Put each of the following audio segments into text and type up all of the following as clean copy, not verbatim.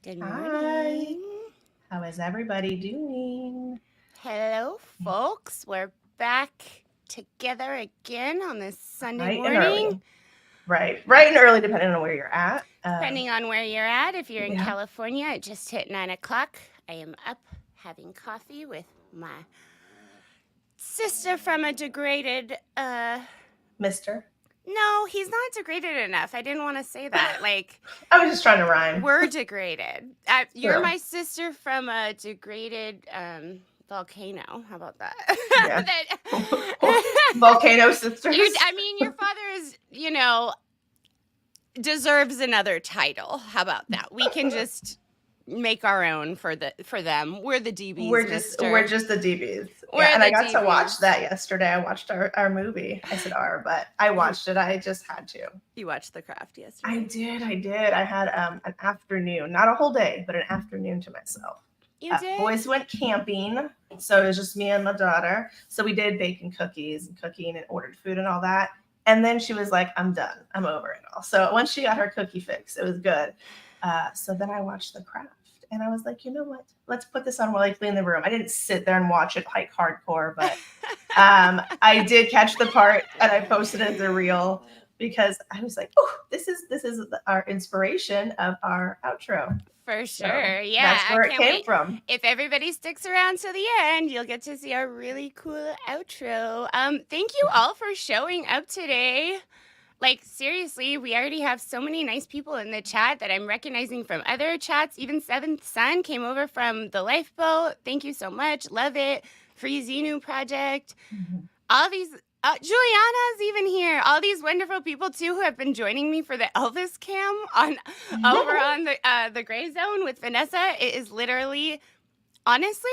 Good Hi. morning. How is everybody doing? Hello, folks. We're back together again on this Sunday Bright and morning. early. Right. Bright and early, depending on where you're at. Depending on where you're at, if you're in Yeah. California, it just hit 9 o'clock. I am up having coffee with my sister from a degraded, Mister. no, he's not degraded enough. I didn't want to say that. Like, I was just trying to rhyme. we're degraded. You're True. my sister from a degraded volcano. How about that? Yeah. That- Volcano sisters. your father is, deserves another title. How about that? We can just make our own for them. We're the DBs, We're just the DBs. We're Yeah, and I the got to watch DBs. that yesterday. I watched our movie. I said our, but I watched it. I just had to. You watched The Craft yesterday. I did. I had an afternoon, not a whole day, but an afternoon to myself. You did? Boys went camping, so it was just me and my daughter. So we did baking cookies and cooking and ordered food and all that. And then she was like, I'm done. I'm over it all. So once she got her cookie fix, it was good. So then I watched The Craft. And I was like, you know what? Let's put this on while I clean the room. I didn't sit there and watch it like hardcore, but I did catch the part and I posted it as a reel because I was like, oh, this is our inspiration of our outro. For So sure. Yeah. that's where it came from. If everybody sticks around to the end, you'll get to see our really cool outro. Thank you all for showing up today. Like, seriously, we already have so many nice people in the chat that I'm recognizing from other chats. Even Seventh Son came over from the Lifeboat. Thank you so much. Love it. Free Xenu Project. All these, Juliana's even here. All these wonderful people, too, who have been joining me for the Elvis cam over on the Gray Zone with Vanessa. It is literally, honestly,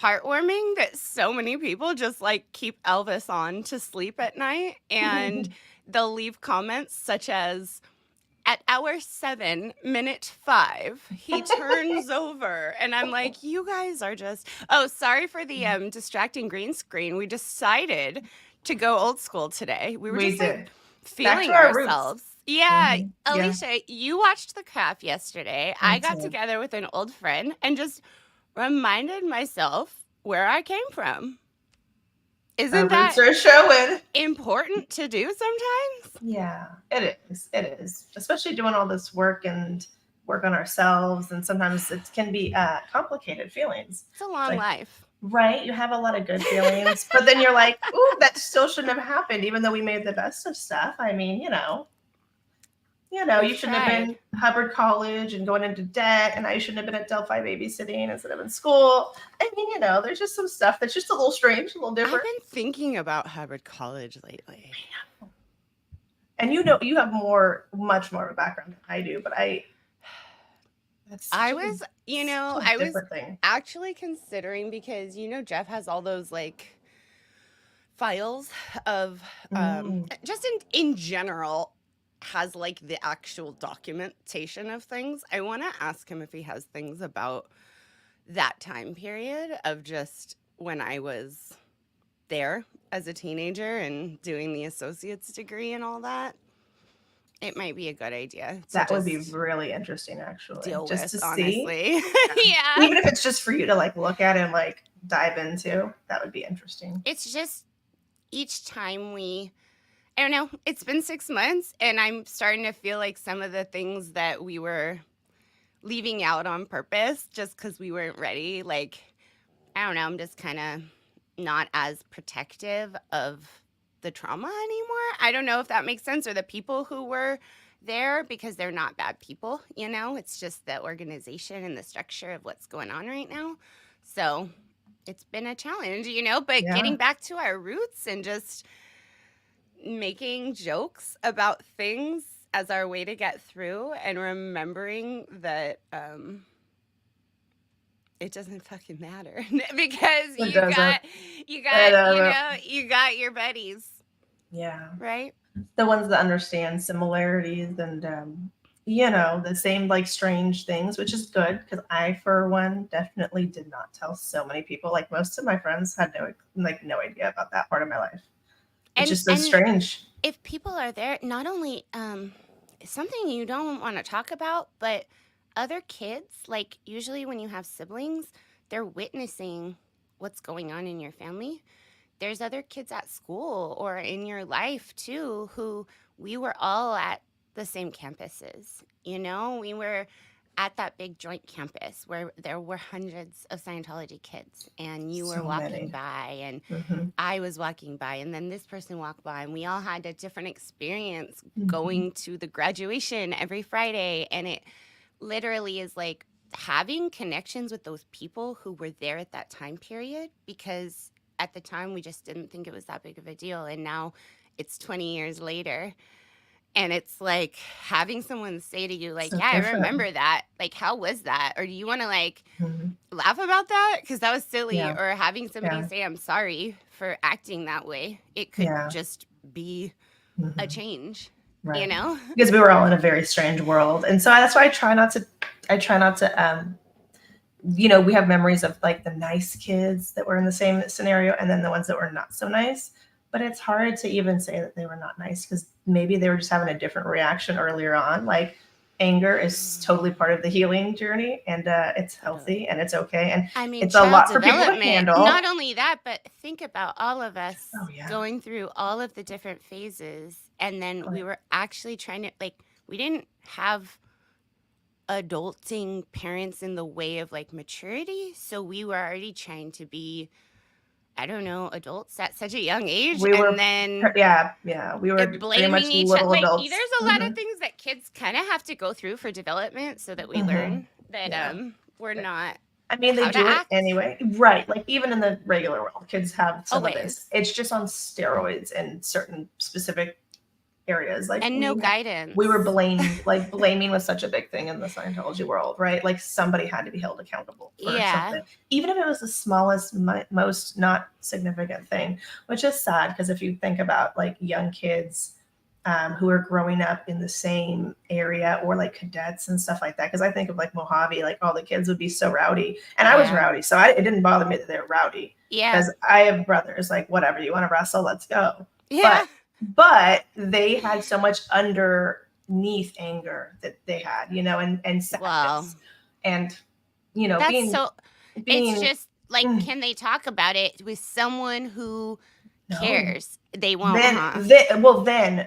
heartwarming that so many people just, like, keep Elvis on to sleep at night. And they'll leave comments such as, at hour 7, minute 5, he turns over. And I'm like, you guys are just... Oh, sorry for the distracting green screen. We decided to go old school today. We were just like, feeling ourselves. Yeah. Elysia, you watched The Craft yesterday. I got together with an old friend and just reminded myself where I came from. Isn't that showing. important to do sometimes? Yeah, it is. It is. Especially doing all this work and work on ourselves. And sometimes it can be complicated feelings. It's a long life. Right? You have a lot of good feelings. But then you're like, ooh, that still shouldn't have happened, even though we made the best of stuff. I mean, you shouldn't have been Hubbard College and going into debt, and I shouldn't have been at Delphi babysitting instead of in school. I mean, there's just some stuff that's just a little strange, a little different. I've been thinking about Hubbard College lately. And you have much more of a background than I do, but I was actually considering, because Jeff has all those like files of just in general, has like the actual documentation of things. I want to ask him if he has things about that time period of just when I was there as a teenager and doing the associate's degree and all that. It might be a good idea. That would be really interesting, actually. Just to honestly. See. Yeah. Even if it's just for you to like look at and like dive into, that would be interesting. It's just each time I don't know, it's been 6 months and I'm starting to feel like some of the things that we were leaving out on purpose just because we weren't ready. Like, I don't know, I'm just kind of not as protective of the trauma anymore. I don't know if that makes sense, or the people who were there, because they're not bad people, it's just the organization and the structure of what's going on right now. So it's been a challenge, but getting back to our roots and just making jokes about things as our way to get through, and remembering that it doesn't fucking matter because you got your buddies. Yeah. Right? The ones that understand similarities and the same like strange things, which is good, because I, for one, definitely did not tell so many people. Like most of my friends had no idea about that part of my life. It's just so strange. If people are there, not only something you don't want to talk about, but other kids, like usually when you have siblings, they're witnessing what's going on in your family. There's other kids at school or in your life too who we were all at the same campuses. You know, we were at that big joint campus where there were hundreds of Scientology kids, and you were So walking many. by, and Hmm. I was walking by, and then this person walked by, and we all had a different experience Hmm. going to the graduation every Friday. And it literally is like having connections with those people who were there at that time period, because at the time we just didn't think it was that big of a deal. And now it's 20 years later, and it's like having someone say to you, like, So yeah, I different. remember that. Like, how was that? Or do you want to like Hmm. laugh about that? Because that was silly. Yeah. Or having somebody Yeah. say, I'm sorry for acting that way. It could Yeah. just be a Hmm. change, you Right. know? Because we were all in a very strange world, and so that's why I try not to. I try not to. We have memories of like the nice kids that were in the same scenario, and then the ones that were not so nice. But it's hard to even say that they were not nice because maybe they were just having a different reaction earlier on. Like anger is totally part of the healing journey, and it's Totally. healthy and it's okay, and I mean, it's a child lot for people to development, not handle. only that, but think about all of us Oh yeah. going through all of the different phases. And then we Right. were actually trying to, like, we didn't have adulting parents in the way of like maturity. So we were already trying to be, I don't know, adults at such a young age. We And were, then yeah, we were pretty blaming much each other. little Like, adults. there's a lot of things that kids kind of have to go through for development so that we Hmm. learn that Yeah. we're not I mean, they how to do it act. anyway. Right. Like even in the regular world, kids have some of this. Always. It's just on steroids in certain specific areas. Like And no we were guidance. blamed, like blaming was such a big thing in the Scientology world, right? Like somebody had to be held accountable for Yeah. something, even if it was the smallest, most not significant thing, which is sad because if you think about like young kids who are growing up in the same area or like cadets and stuff like that. Because I think of like Mojave, like all the kids would be so rowdy, and I was Yeah. rowdy, so it didn't bother me that they were rowdy Yeah. because I have brothers. Like whatever, you want to wrestle, let's go. Yeah. But they had so much underneath anger that they had, and Well, sadness, and that's being so, it's being just like, mm, can they talk about it with someone who no. cares? They won't, Then, huh?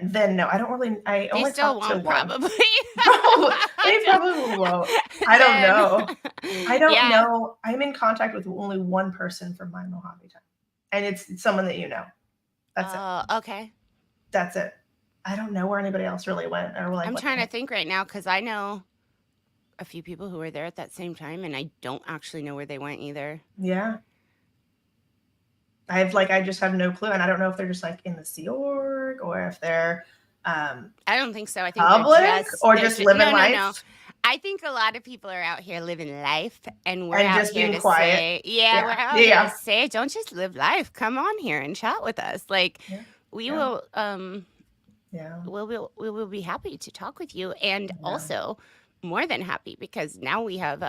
then no. I don't really. I They only still talked to won't, one. probably. Probably, they probably won't. I don't Then, know. I don't yeah. know. I'm in contact with only one person from my Mojave time, and it's someone that you know. That's it. Oh, okay. That's it. I don't know where anybody else really went or like I'm what the trying to heck. think right now because I know a few people who were there at that same time, and I don't actually know where they went either. Yeah, I just have no clue, and I don't know if they're just like in the Sea Org or if they're I don't think so. I think public or they're just just, living no, no, no. life I think a lot of people are out here living life, and we're and out just here being to quiet. say, yeah, we're Yeah, out here to yeah, say, don't just live life. Come on here and chat with us. Like, yeah, we yeah, will, yeah, we will be happy to talk with you, and yeah. also more than happy because now we have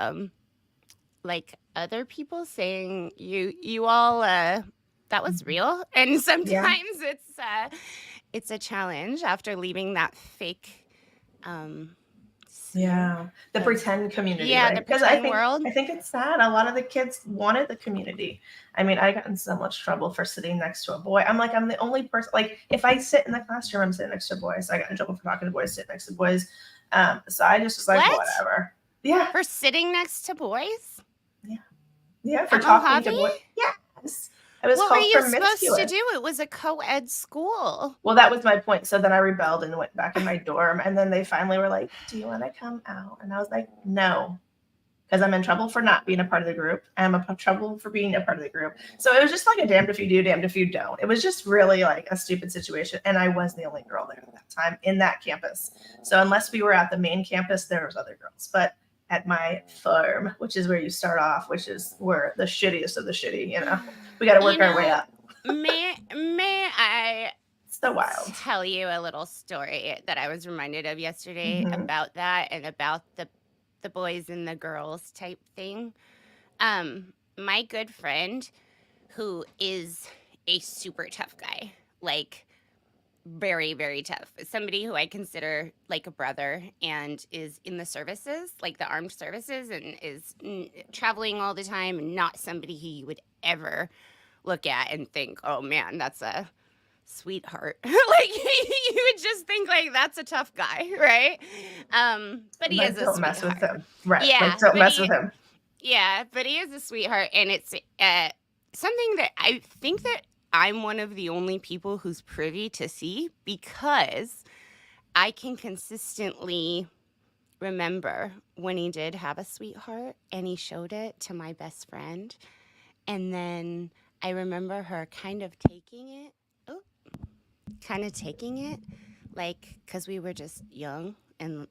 like other people saying you all that was Mhm. real, and Yeah. sometimes it's a challenge after leaving that fake sphere Yeah, the of, pretend community, yeah, the right? Because I pretend think world. I think it's sad. A lot of the kids wanted the community. I mean, I got in so much trouble for sitting next to a boy. I'm the only person. Like, if I sit in the classroom, I'm sitting next to boys. I got in trouble for talking to boys, sitting next to boys. So I just was like, What? whatever. Yeah, For sitting next to boys yeah, yeah, for at talking to Mojave? boys. Yes, it was What were called you supposed to promiscuous. do? It was a co-ed school. Well, that was my point. So then I rebelled and went back in my dorm, and then they finally were like, "Do you want to come out?" And I was like, "No." Because I'm in trouble for not being a part of the group. I'm in trouble for being a part of the group. So it was just like a damned if you do, damned if you don't. It was just really like a stupid situation. And I was the only girl there at that time in that campus. So unless we were at the main campus, there was other girls. But at my farm, which is where you start off, which is where the shittiest of the shitty, we got to You work our way know, up. may I It's so wild. tell you a little story that I was reminded of yesterday Mm-hmm. about that and about the boys and the girls type thing. My good friend, who is a super tough guy, like very, very tough. Somebody who I consider like a brother and is in the services, like the armed services, and is traveling all the time, and not somebody who you would ever look at and think, oh man, that's a sweetheart. Like you would just think like that's a tough guy, right? But he is a don't mess with sweetheart. him. Right. Yeah, Like, don't but mess with him. Yeah, but he is a sweetheart, and it's something that I think that I'm one of the only people who's privy to see, because I can consistently remember when he did have a sweetheart and he showed it to my best friend. And then I remember her kind of taking it, like, because we were just young and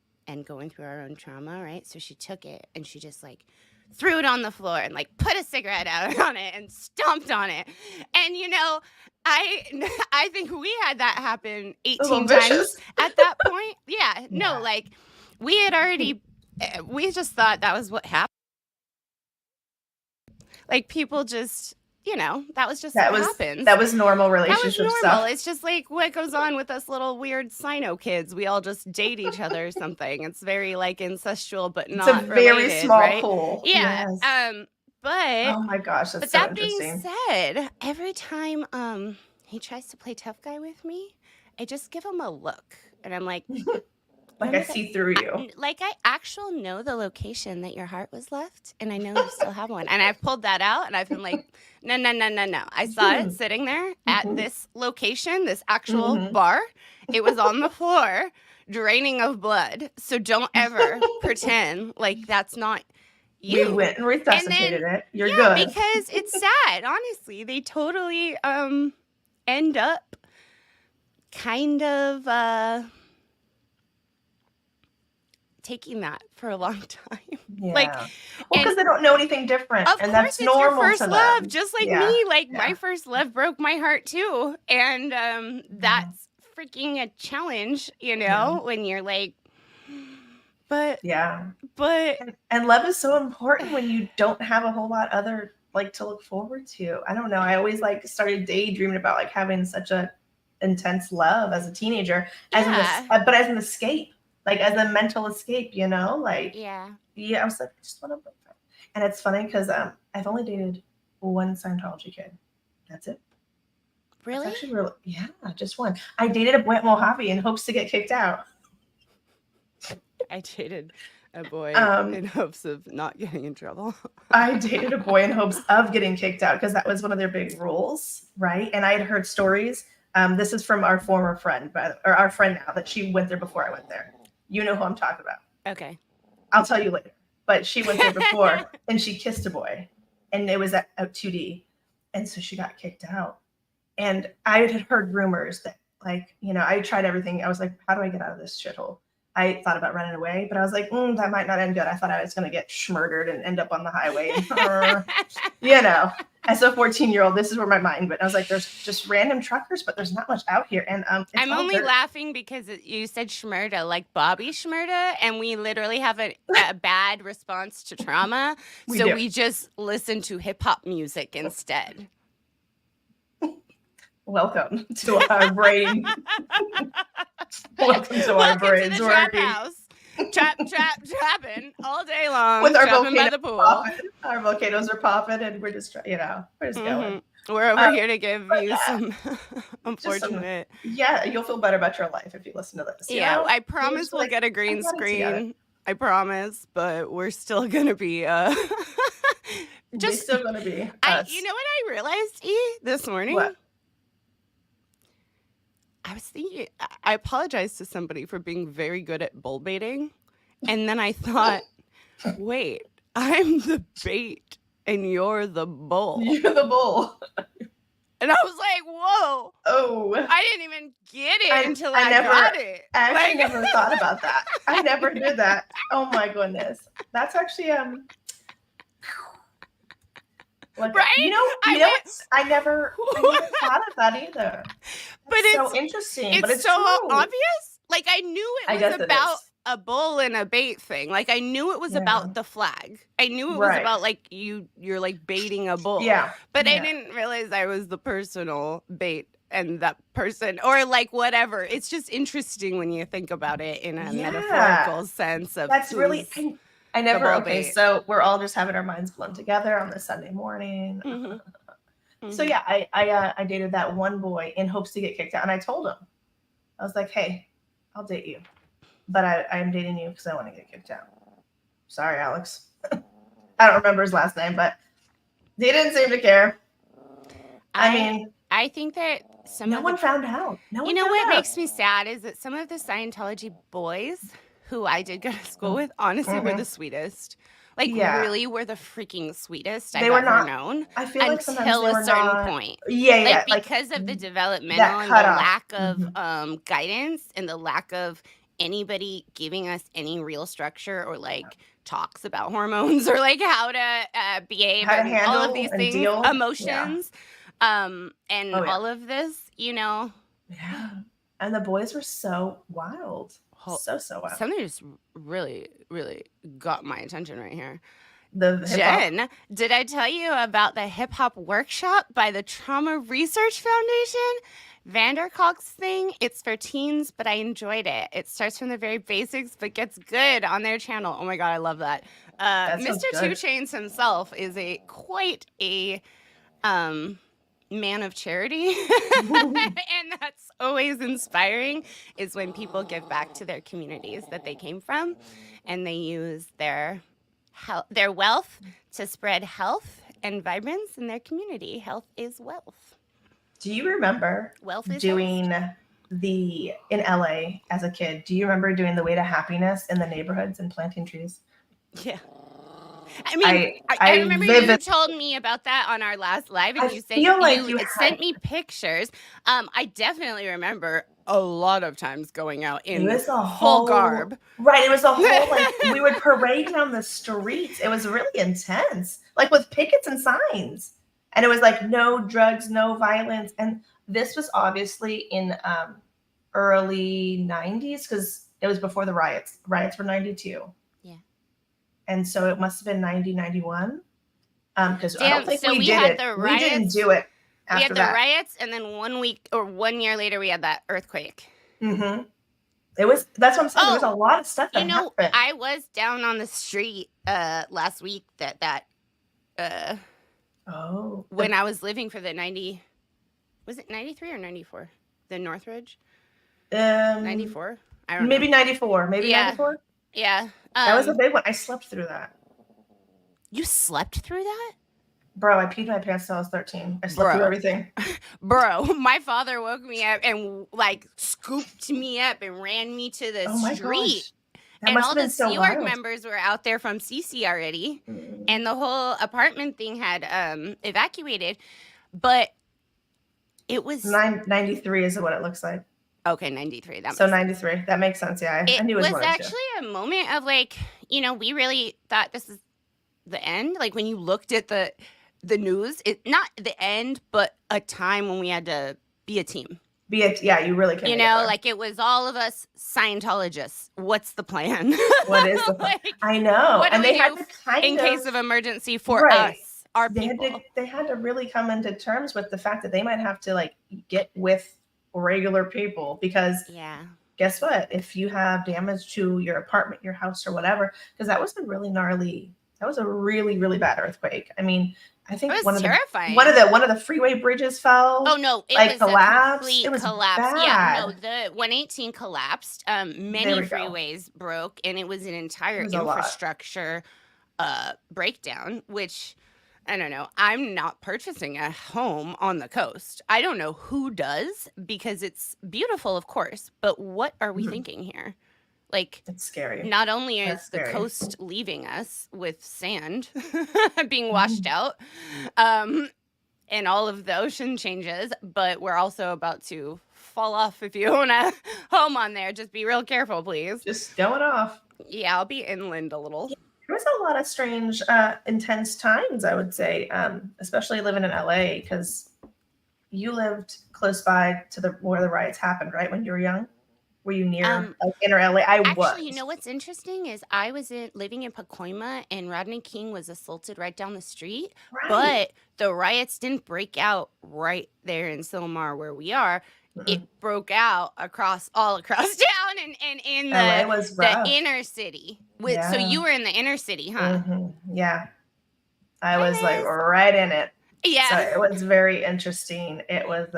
going through our own trauma, right? So she took it and she just like threw it on the floor and like put a cigarette out on it and stomped on it. And you know, I think we had that happen 18 times at that point. Yeah, no, like we had already, we just thought that was what happened. Like people just, you know, that was just what happens. That was normal relationship That was stuff. normal. It's just like what goes on with us little weird Sino kids. We all just date each other or something. It's very like incestual, but not It's a very related, small right? pool. Yeah. Yes. But oh my gosh, that's but so that interesting. being said, every time he tries to play tough guy with me, I just give him a look, and I'm like, like I see through you. Like I actually know the location that your heart was left, and I know you still have one. And I've pulled that out, and I've been like, no. I saw it sitting there at this location, this actual bar. It was on the floor, draining of blood. So don't ever pretend like that's not you. We went and resuscitated it. You're good. Because it's sad. Honestly, they totally end up kind of taking that for a long time. Yeah. Like, well, because they don't know anything different. Of and course, that's it's normal your first to love, them. just like me. Like my first love broke my heart too. And that's freaking a challenge, you know, when you're like, but and love is so important when you don't have a whole lot other like to look forward to. I don't know. I always like started daydreaming about like having such a intense love as a teenager, but as an escape. Like as a mental escape, you know, like I was like, I just want to boyfriend. And it's funny because I've only dated one Scientology kid. That's it. Really? That's actually really, yeah, just one. I dated a boy at Mojave in hopes to get kicked out. I dated a boy in hopes of not getting in trouble. I dated a boy in hopes of getting kicked out because that was one of their big rules, right? And I had heard stories. This is from our former friend, or our friend now, that she went there before I went there. You know who I'm talking about. Okay. I'll tell you later. But she went there before and she kissed a boy, and it was at 2D. And so she got kicked out. And I had heard rumors that, like, you know, I tried everything. I was like, how do I get out of this shithole? I thought about running away, but I was like, that might not end good. I thought I was going to get schmurdered and end up on the highway. You know, as a 14-year-old, this is where my mind went. I was like, there's just random truckers, but there's not much out here. And I'm only laughing because you said schmurda, like Bobby Schmurda, and we literally have a bad response to trauma. We just listen to hip hop music instead. Welcome to our brain. Welcome to our brains. To the trap house. Trapping all day long. With our volcanoes by the pool. Our volcanoes are popping, and we're just, going. We're over here to give you some unfortunate. You'll feel better about your life if you listen to this. I promise we'll get a green screen. I promise, but we're still gonna be we're still gonna be. You know what I realized, this morning? What? I was thinking, I apologized to somebody for being very good at bull baiting. And then I thought, wait, I'm the bait and you're the bull. You're the bull. And I was like, whoa. Oh. I didn't even get it until I got it. I actually never thought about that. I never did that. Oh my goodness. That's actually, like, right? I never thought of that either. But it's so interesting. It's so true. obvious. Like I knew it was about a bull and a bait thing. Like I knew it was about the flag. I knew it was about like you're like baiting a bull. Yeah. But I didn't realize I was the personal bait and that person, or like whatever. It's just interesting when you think about it in a Yeah. metaphorical sense of That's really, who's I never, the okay, bait. so we're all just having our minds blown together on this Sunday morning. So yeah, I dated that one boy in hopes to get kicked out. And I told him, I was like, hey, I'll date you, but I'm dating you because I want to get kicked out. Sorry, Alex. I don't remember his last name, but he didn't seem to care. I mean, I think that no one found out. No one You know found what out. makes me sad is that some of the Scientology boys who I did go to school with, honestly, were the sweetest. Like, Yeah. really were the freaking sweetest They I've were ever not- known. I feel like sometimes until they a were certain not- point. Yeah, Like, because of the developmental and the cutoff. lack of guidance and the lack of anybody giving us any real structure or like talks about hormones or like how to behave How to and all handle of these and things, deal. emotions, and Oh, yeah. all of this, you know. Yeah. And the boys were so wild. So wild. Something just really, really got my attention right here. The hip-hop. Jen, did I tell you about the hip hop workshop by the Trauma Research Foundation? Vanderkalk's thing, it's for teens, but I enjoyed it. It starts from the very basics, but gets good on their channel. Oh my God, I love that. sounds Mr. good. 2 Chainz himself is quite a man of charity. And that's always inspiring, is when people give back to their communities that they came from, and they use their wealth to spread health and vibrance in their community. Health is wealth. Do you remember doing in LA as a kid? Do you remember doing the Way to Happiness in the neighborhoods and planting trees? Yeah. I mean, I remember you told me about that on our last live, and you said you sent me pictures. I definitely remember a lot of times going out in full garb. Right. It was a whole, like, we would parade down the streets. It was really intense, like with pickets and signs. And it was like, no drugs, no violence. And this was obviously in early 90s, because it was before the riots. Riots were 92. Yeah. And so it must have been 90, 91. Because I don't think we did it. We didn't do it after that. We had the riots, and then 1 week or 1 year later, we had that earthquake. Mm-hmm. That's what I'm saying. There was a lot of stuff that happened. I was down on the street last week when I was living for the 90, was it 93 or 94? The Northridge? 94? I don't know. Maybe 94. Maybe 94? Yeah. That was a big one. I slept through that. You slept through that? Bro, I peed my pants till I was 13. I slept through everything. Bro, my father woke me up and like scooped me up and ran me to the street. And all the Sea Org members were out there from CC already. Mm-hmm. And the whole apartment thing had evacuated. But it was 93 is what it looks like. Okay, 93. So 93. That makes sense. Yeah, I knew it was actually a moment of like, we really thought this is the end. Like when you looked at the news, not the end, but a time when we had to be a team. Yeah, you really can. Like it was all of us Scientologists. What's the plan? What is the plan? I know. And they had to in case of emergency for us, our people. They had to really come into terms with the fact that they might have to like get with regular people, because guess what? If you have damage to your apartment, your house, or whatever, because that was a really really, really bad earthquake. I mean, I think it was terrifying. One of the freeway bridges fell. Oh no, it was collapsed. It was collapse. Bad. Yeah, no, the 118 collapsed. Many freeways broke, and it was an entire infrastructure breakdown, which I don't know. I'm not purchasing a home on the coast. I don't know who does, because it's beautiful, of course, but what are we thinking here? Like, it's scary. Not only is the coast leaving us with sand being washed out, and all of the ocean changes, but we're also about to fall off. If you own a home on there, just be real careful, please. Just going off. Yeah, I'll be inland a little. There was a lot of strange, intense times, I would say, especially living in LA, because you lived close by to where the riots happened, right? When you were young? Were you near like inner LA? I Actually, you was. know what's interesting is I was living in Pacoima, and Rodney King was assaulted right down the street, Right. but the riots didn't break out right there in Silmar where we are. It Mm-mm. broke out all across town and in LA was the rough. inner city. So Yeah. you were in the inner city, huh? Yeah. I was like Hi, Liz. right in it. So Yeah. it was very interesting. It was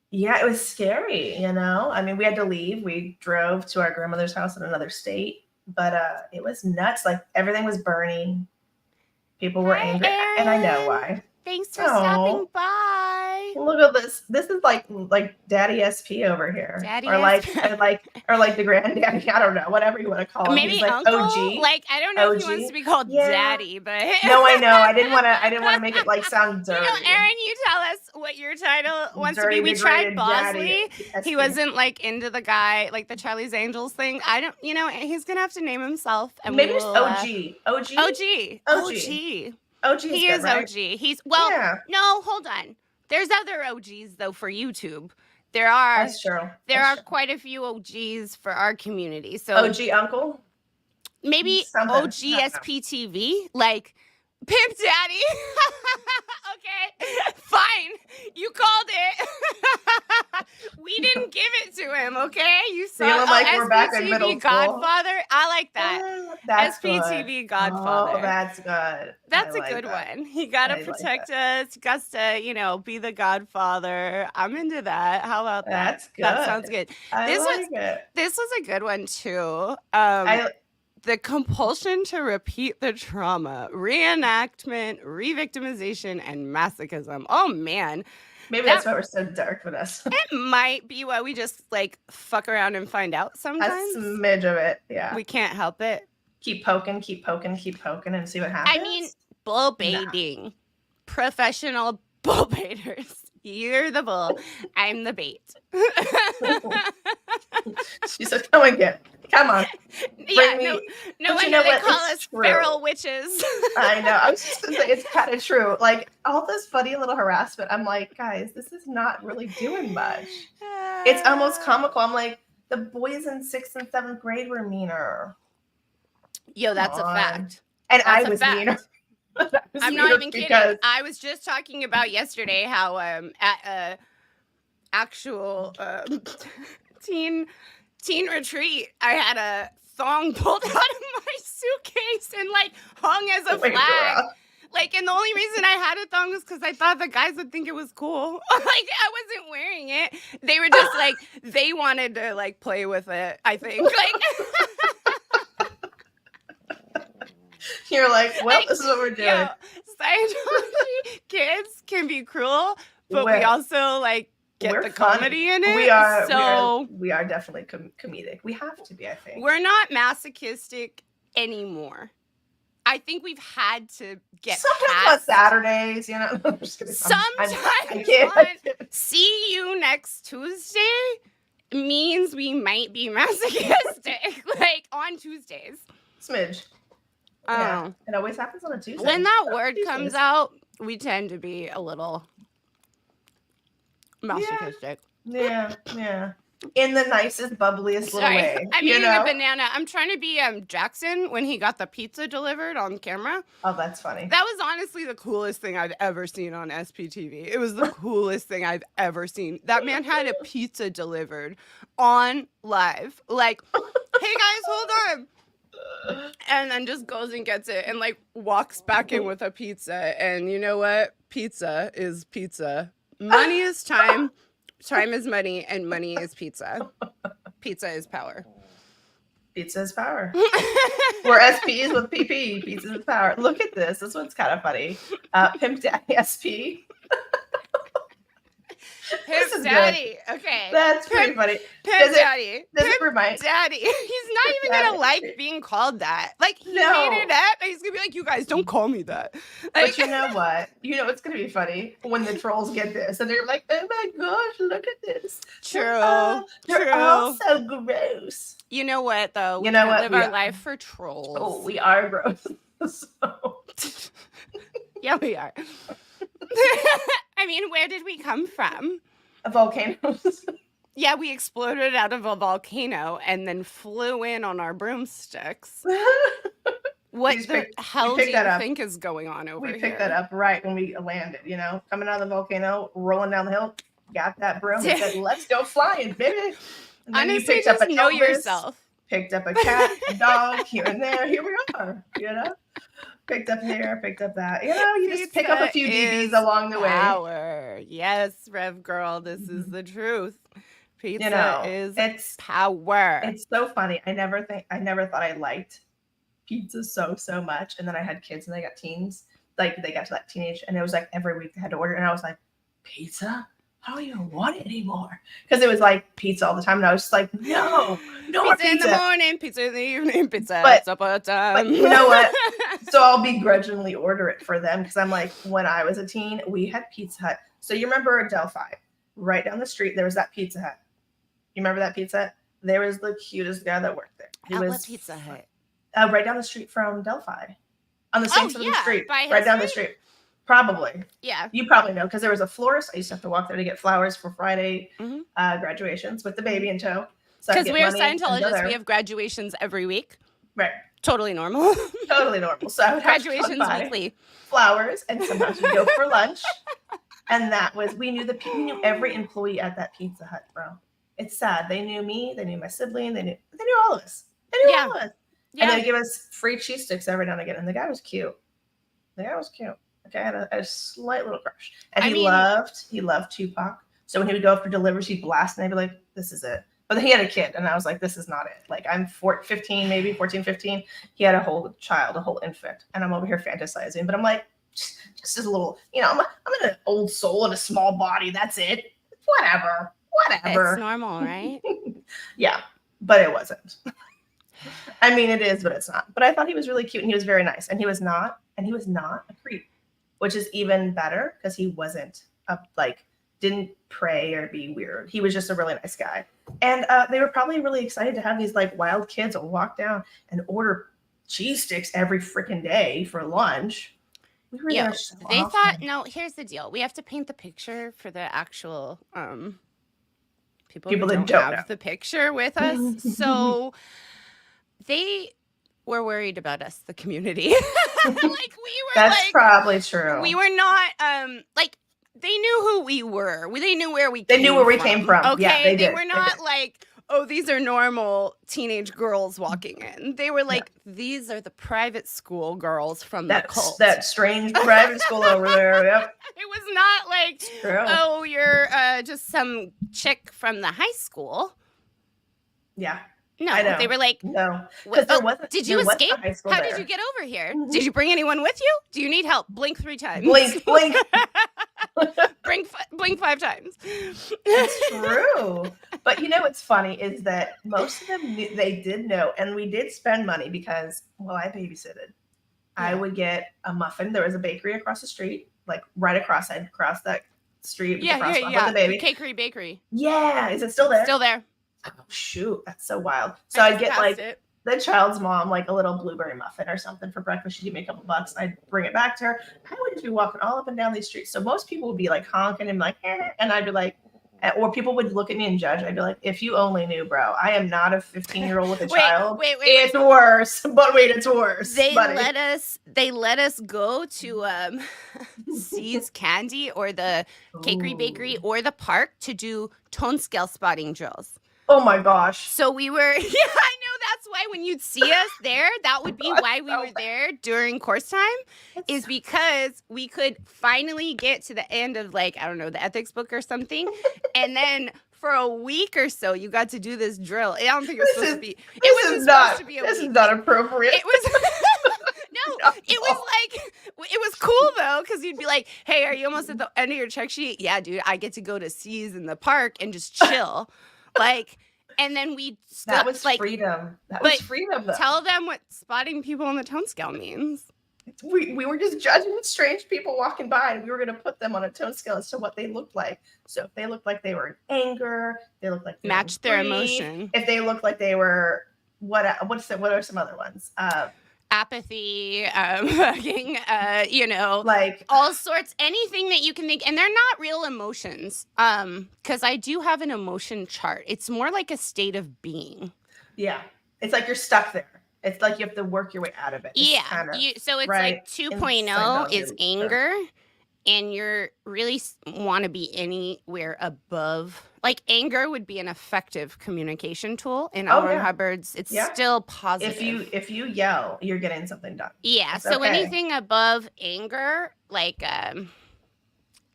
yeah, it was scary, you know. I mean, we had to leave. We drove to our grandmother's house in another state, but it was nuts. Like everything was burning. People were Hi, angry, and I know Erin. why. Thanks for stopping Oh, by. look at this. This is like Daddy SP over here, Daddy or is like the granddaddy. I don't know, whatever you want to call him. He's maybe like uncle. OG, Like I don't know if he wants to OG. be called Yeah. daddy, but No, I know. I didn't want to make it like sound You know, dirty. Erin, you tell us what your title wants to be. Dirty, We tried degraded Bosley. daddy. He wasn't like into the guy, like the Charlie's Angels thing. I don't, you know, he's gonna have to name himself, and Maybe we just will. OG. OG. OG. OG. OG is He good, is right? OG. He's well. Yeah, No, hold on. There's other OGs though for YouTube. There are that's true. there That's are quite a few OGs for our community. So true. OG uncle. maybe Something. I don't know. OGSPTV, like Pimp Daddy. Okay, fine. You called it. We didn't give it to him, okay? You saw Feeling like we're back in middle SPTV school. Godfather. I like that. That's SPTV good. Godfather. Oh, that's good. That's I a like good that. one. He got to I like protect us. He got to, you know, be the Godfather. I'm into that. How about that? That's good. That sounds good. I like it. This was a good one too. The compulsion to repeat the trauma, reenactment, revictimization, and masochism. Oh man. Maybe that's why we're so dark with us. It might be why we just like fuck around and find out sometimes. A smidge of it, yeah. We can't help it. Keep poking, and see what happens. I mean, bull baiting. No. Professional bull baiters. You're the bull. I'm the bait. She said, come again. Come on. Yeah, no wonder they call us feral witches. I know. I was just going to say, it's kind of true. Like, all this funny little harassment, I'm like, guys, this is not really doing much. It's almost comical. I'm like, the boys in 6th and 7th grade were meaner. Yo, that's a fact. And I was meaner. I'm not even kidding. I was just talking about yesterday how at a actual teen retreat, I had a thong pulled out of my suitcase and like hung as a flag. Like, and the only reason I had a thong was because I thought the guys would think it was cool. Like, I wasn't wearing it. They were just like, they wanted to like play with it, I think. Like, you're like, well, this is what we're doing. Yo, Scientology kids can be cruel, but we also like get the comedy in it. We are definitely comedic. We have to be, I think. We're not masochistic anymore. I think we've had to get sometimes on Saturdays, you know. I'm just kidding. Sometimes I can't. See you next Tuesday means we might be masochistic, like on Tuesdays. Smidge. Yeah, it always happens on a Tuesday. When that word comes out, we tend to be a little masochistic. Yeah. In the nicest, bubbliest little way. I'm eating a banana. I'm trying to be Jackson when he got the pizza delivered on camera. Oh, that's funny. That was honestly the coolest thing I've ever seen on SPTV. It was the coolest thing I've ever seen. That man had a pizza delivered on live. Like, hey guys, hold on. And then just goes and gets it and like walks back in with a pizza. And you know what? Pizza is pizza. Money is time. Time is money, and money is pizza. Pizza is power. Pizza is power. We're SPs with PP. Pizza is power. Look at this. This one's kind of funny. Pimp Daddy SP. Pimp Daddy. Good. Okay. That's pretty funny. Pimp Daddy. Does it remind Daddy. He's not even gonna like being called that. Like he made it up, and he's gonna be like, "You guys don't call me that." Like, but you know what? You know what's gonna be funny when the trolls get this, and they're like, "Oh my gosh, look at this." True. They're all so gross. You know what though? You know what? Live our life for trolls. Oh, we are gross. So. Yeah, we are. I mean, where did we come from? Volcanoes. Yeah, we exploded out of a volcano and then flew in on our broomsticks. What the hell do you think is going on over here? We picked that up right when we landed, you know, coming out of the volcano, rolling down the hill, got that broom and said, let's go flying, baby. And then Honestly, you picked just up a know Elvis, yourself. Picked up a cat, a dog, here and there. Here we are, you know. Picked up here, picked up that. You know, you just pick up a few DVs along the way. Yes, Rev Girl, this is the truth. Pizza is power. It's so funny. I never thought I liked pizza so much. And then I had kids and they got teens. Like they got to that teenage and it was like every week they had to order. And I was like, pizza? I don't even want it anymore. Because it was like pizza all the time. And I was just like, no more pizza. In the morning, pizza in the evening, pizza at supper time. But you know what? So I'll begrudgingly order it for them. Because I'm like, when I was a teen, we had Pizza Hut. So you remember Delphi? Right down the street, there was that Pizza Hut. You remember that Pizza Hut? There was the cutest guy that worked there. At what Pizza Hut? Right down the street from Delphi. On the same side of the street. Right down the street. Probably. Yeah. You probably know because there was a florist. I used to have to walk there to get flowers for Friday graduations with the baby in tow. Because we're Scientologists, we have graduations every week. Right. Totally normal. Totally normal. So I would have graduations weekly. Flowers, and sometimes we go for lunch. And that was, we knew every employee at that Pizza Hut, bro. It's sad. They knew me. They knew my sibling. They knew all of us. They knew all of us. Yeah. And they'd give us free cheese sticks every now and again. And the guy was cute. Okay, I had a slight little crush. And he loved Tupac. So when he would go for deliveries, he'd blast and I'd be like, this is it. But then he had a kid and I was like, this is not it. Like I'm 15, maybe 14, 15. He had a whole child, a whole infant. And I'm over here fantasizing. But I'm like, just as a little, you know, I'm an old soul in a small body. That's it. Whatever. It's normal, right? Yeah, but it wasn't. I mean, it is, but it's not. But I thought he was really cute and he was very nice. And he was not a creep, which is even better because he wasn't didn't pray or be weird. He was just a really nice guy. And they were probably really excited to have these like wild kids that walk down and order cheese sticks every freaking day for lunch. We were there so they often. thought, no, here's the deal. We have to paint the picture for the actual people that don't have the picture with us. So they were worried about us, the community. That's probably true. We were not they knew who we were. They knew where we came from. Okay. Yeah, they did. Were not like, oh, these are normal teenage girls walking in. They were like, these are the private school girls from the cult. That strange private school over there. Yep. It was not like, oh, you're just some chick from the high school. Yeah. No, they were like, no. Did you escape? How did you get over here? Did you bring anyone with you? Do you need help? Blink 3 times. Blink. Blink 5 times. That's true. But you know what's funny is that most of them they did know, and we did spend money because, I babysitted. Yeah. I would get a muffin. There was a bakery across the street, like right across. I'd cross that street. With the baby. Cakery Bakery. Yeah. Is it still there? Still there. Oh, shoot. That's so wild. So I'd get the child's mom like a little blueberry muffin or something for breakfast. She'd give me a couple bucks. I'd bring it back to her. I would just be walking all up and down these streets. So most people would be like honking and like, and I'd be like, or people would look at me and judge. I'd be like, if you only knew, bro, I am not a 15-year-old with a child. Wait. It's worse. But wait, it's worse. They let us go to C's Candy or the Cakery Bakery or the park to do tone scale spotting drills. Oh my gosh. So we were, I know that's why when you'd see us there, that would be why we were there during course time, is because we could finally get to the end of the ethics book or something. And then for a week or so, you got to do this drill. I don't think it was supposed to be. It wasn't supposed to be a week. This is not appropriate. It was. No, it was it was cool though, because you'd be like, hey, are you almost at the end of your check sheet? Yeah, dude, I get to go to C's in the park and just chill. And then that was freedom. That was freedom, though. Tell them what spotting people on the tone scale means. We were just judging strange people walking by, and we were going to put them on a tone scale as to what they looked like. So if they looked like they were in anger, they looked like they match their emotion. If they looked like they were what are some other ones? apathy, fucking, Like, all sorts, anything that you can think. And they're not real emotions. Because I do have an emotion chart. It's more like a state of being. yeah, it's like you're stuck there. It's like you have to work your way out of it. Yeah. So it's right like 2.0 is Scientology. anger. And you're really want to be anywhere above. Like anger would be an effective communication tool in L. Ron Hubbard's. It's still positive. If you yell, you're getting something done. Yeah. It's so okay. anything above anger, like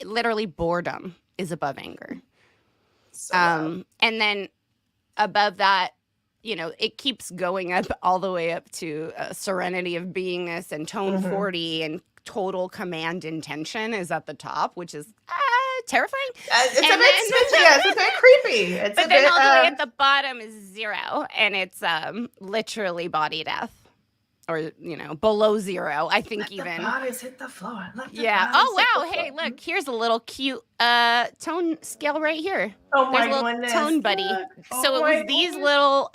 literally boredom is above anger. So loud. And then above that, it keeps going up all the way up to serenity of beingness, and tone 40 and total command intention is at the top, which is terrifying. It's a bit creepy. But then all the way at the bottom is 0, and it's literally body death, or below 0. I think Let even the bodies hit the floor. Oh wow! Hey, look, here's a little cute tone scale right here. Oh my There's a little goodness! tone buddy. So it was these little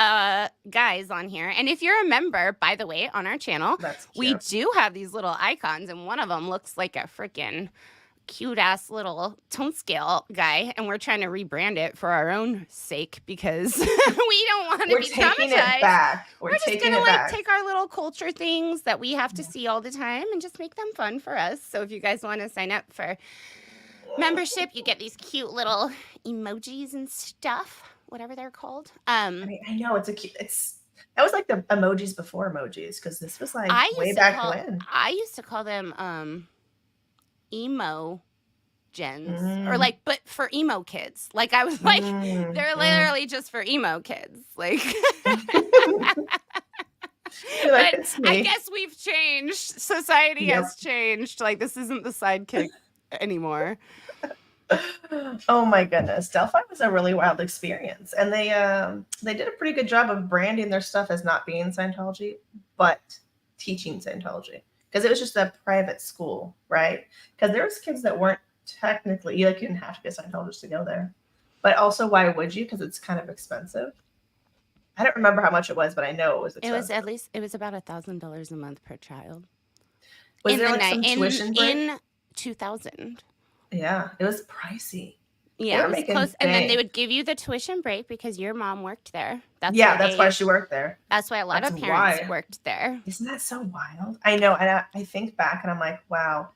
guys on here, and if you're a member, by the way, on our channel, we do have these little icons, and one of them looks like a freaking cute ass little tone scale guy, and we're trying to rebrand it for our own sake because we don't want to be traumatized. We're just gonna take our little culture things that we have to see all the time and just make them fun for us. So if you guys want to sign up for membership, you get these cute little emojis and stuff, whatever they're called. I know it's that was like the emojis before emojis, because this was like way back when. I used to call them emo gens, or like, but for emo kids. Like I was like, they're literally just for emo kids. Like, but I guess we've changed. Society has changed. Like this isn't the sidekick anymore. Oh my goodness, Delphi was a really wild experience, and they did a pretty good job of branding their stuff as not being Scientology, but teaching Scientology, because it was just a private school, right? Because there was kids that weren't technically, you didn't have to be a Scientologist to go there, but also why would you? Because it's kind of expensive. I don't remember how much it was, but I know it was expensive. It was about $1,000 a month per child. Was there like some tuition break? In 2000? Yeah, it was pricey. Yeah, it was close. And then they would give you the tuition break because your mom worked there. That's why she worked there. That's why a lot of parents worked there. Isn't that so wild? I know. And I think back and I'm like, wow.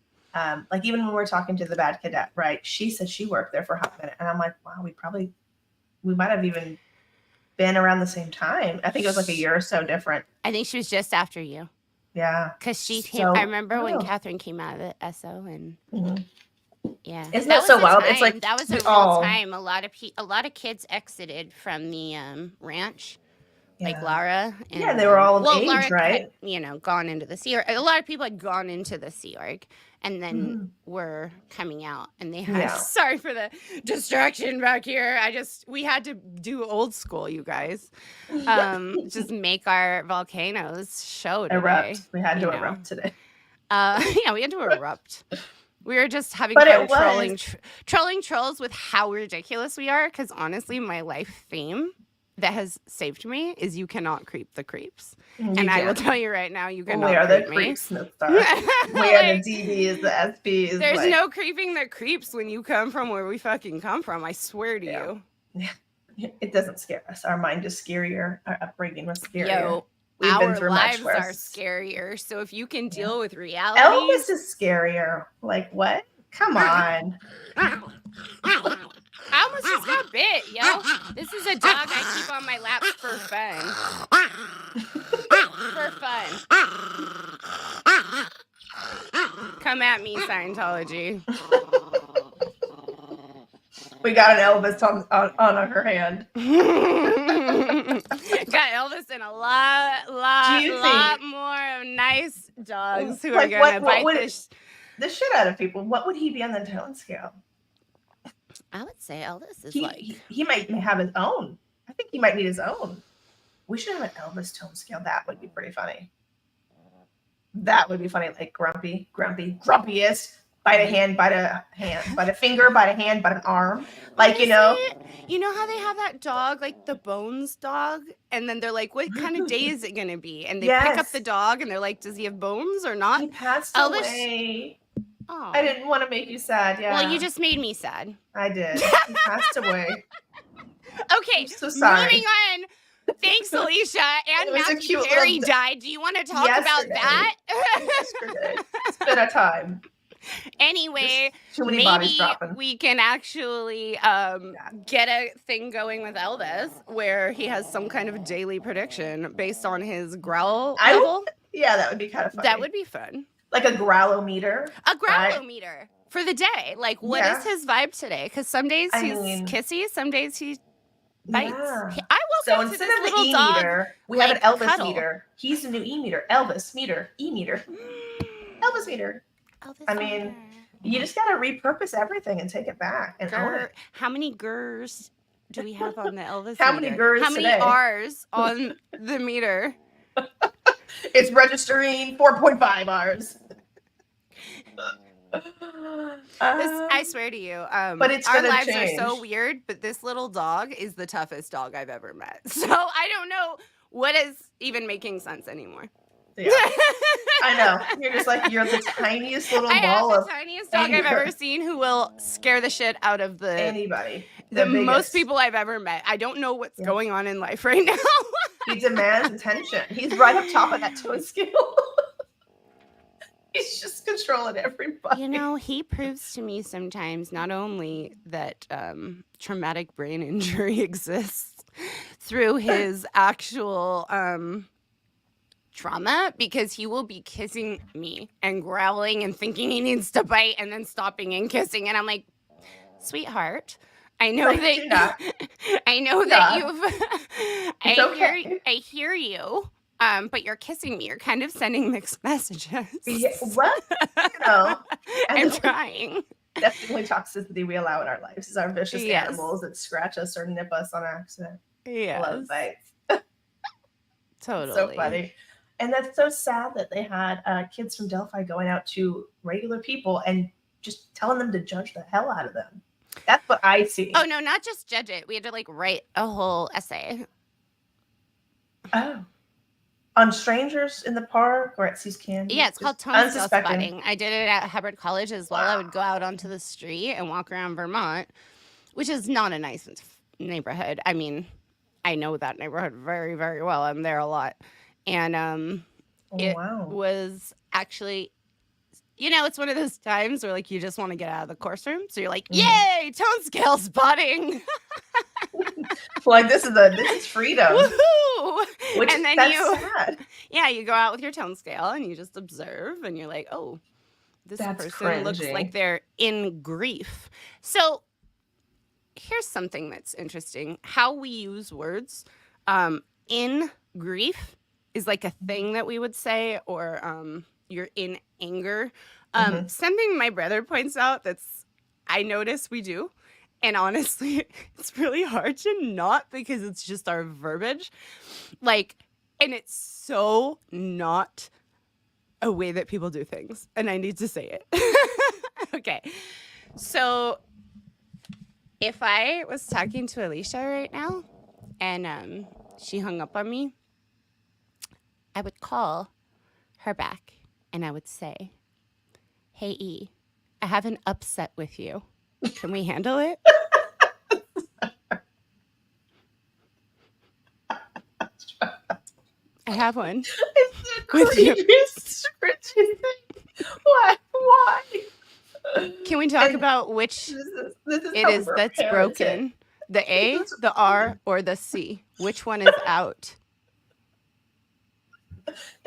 Like even when we're talking to the bad cadet, right? She said she worked there for a hot minute. And I'm like, wow, we might have even been around the same time. I think it was like a year or so different. I think she was just after you. Yeah. Because I remember when Catherine came out of the SO and yeah. Isn't that so wild? Time. It's like that was a real time. A lot of kids exited from the ranch. Like Lara. And, they were all of age, Lara right? Had, gone into the Sea Org. A lot of people had gone into the Sea Org and then were coming out. And they had, sorry for the distraction back here. We had to do old school, you guys. Just make our volcanoes show today. Erupt. We had to erupt today. We had to erupt. We were just having fun trolling trolls with how ridiculous we are. Because honestly, my life theme that has saved me is you cannot creep the creeps. I will tell you right now, you cannot creep me. Creeps, we are the DBs, the SPs. There's no creeping the creeps when you come from where we fucking come from. I swear to you. Yeah. It doesn't scare us. Our mind is scarier. Our upbringing was scarier. Yo, our lives are scarier. So if you can deal with reality. Elvis is scarier. Like what? Come on. I almost just got bit, yo. This is a dog I keep on my lap for fun. For fun. Come at me, Scientology. We got an Elvis on her hand. Got Elvis and a lot more nice dogs who are going to bite the shit out of people. What would he be on the tone scale? I would say Elvis is he might have his own. I think he might need his own. We should have an Elvis tone scale. That would be pretty funny. That would be funny. Like grumpy, grumpiest, bite a hand, bite a hand, bite a finger, bite a hand, bite an arm. Like, Honestly, you know, you know how they have that dog, like the Bones dog, and then they're like, "What kind of day is it gonna be?" And they pick up the yes, dog, and they're like, "Does he have bones or not?" he passed Elvis. away. Oh, I didn't want to make you sad. Yeah. well, you just made me sad. I did. He passed away. Okay, I'm so sorry. moving on. Thanks, Elysia. And It was a Matthew cute Perry little died. Do you want to talk about Yesterday. that? Yesterday. It's been a time. Anyway, There's too many bodies maybe dropping. we can actually get a thing going with Elvis where he has some kind of daily prediction based on his growl level. Yeah, that would be kind of funny. That would be fun. Like a growlometer. A growlometer for the day. Like, what is his vibe today? Because some days he's kissy, some days he bites. Yeah. I will So instead of the E-meter, we have an Elvis meter. He's the new E-meter. Elvis meter. E-meter. Elvis meter. I mean, you just got to repurpose everything and take it back and own it. How many gers do we have on the Elvis How meter? many gers How many today? R's on the meter? It's registering 4.5 R's. I swear to you, but it's our lives change. are so weird, but this little dog is the toughest dog I've ever met. So I don't know what is even making sense anymore. Yeah. I know. You're just like, you're the tiniest little I ball have of the tiniest dog I've ever seen who will scare the shit out of anybody. The most people I've ever met. I don't know what's going on in life right now. He demands attention. He's right up top of that tone scale. He's just controlling everybody. You know, he proves to me sometimes not only that traumatic brain injury exists through his actual trauma, because he will be kissing me and growling and thinking he needs to bite and then stopping and kissing. And I'm like, sweetheart, I know that I know that you've I hear you. But you're kissing me. You're kind of sending mixed messages. Yeah, well, you know, I'm trying. That's the only toxicity we allow in our lives is our vicious animals that scratch us or nip us on accident. Yeah, love bites. Totally. So funny. And that's so sad that they had kids from Delphi going out to regular people and just telling them to judge the hell out of them. That's what I see. Oh, no, not just judge it. We had to, like, write a whole essay. Oh. On strangers in the park or at See's Candy? Yeah, it's called tone scale spotting. I did it at Hubbard College as well. Wow. I would go out onto the street and walk around Vermont, which is not a nice neighborhood. I mean, I know that neighborhood very, very well. I'm there a lot. And it was actually, you know, it's one of those times where, like, you just want to get out of the course room. So you're like, yay, tone scale spotting. Like, this is freedom. Woohoo! Which, and then sad. Yeah, you go out with your tone scale and you just observe and you're like, oh, this person looks like they're in grief. So here's something that's interesting. How we use words in grief is like a thing that we would say, or you're in anger. Something my brother points out I notice we do. And honestly, it's really hard to not, because it's just our verbiage. Like, and it's so not a way that people do things. And I need to say it. Okay. So if I was talking to Elysia right now and she hung up on me, I would call her back and I would say, hey, E, I have an upset with you. Can we handle it? I have one. It's the creepiest thing. Why? Can we talk about which it is that's broken? The A, the R, or the C? Which one is out?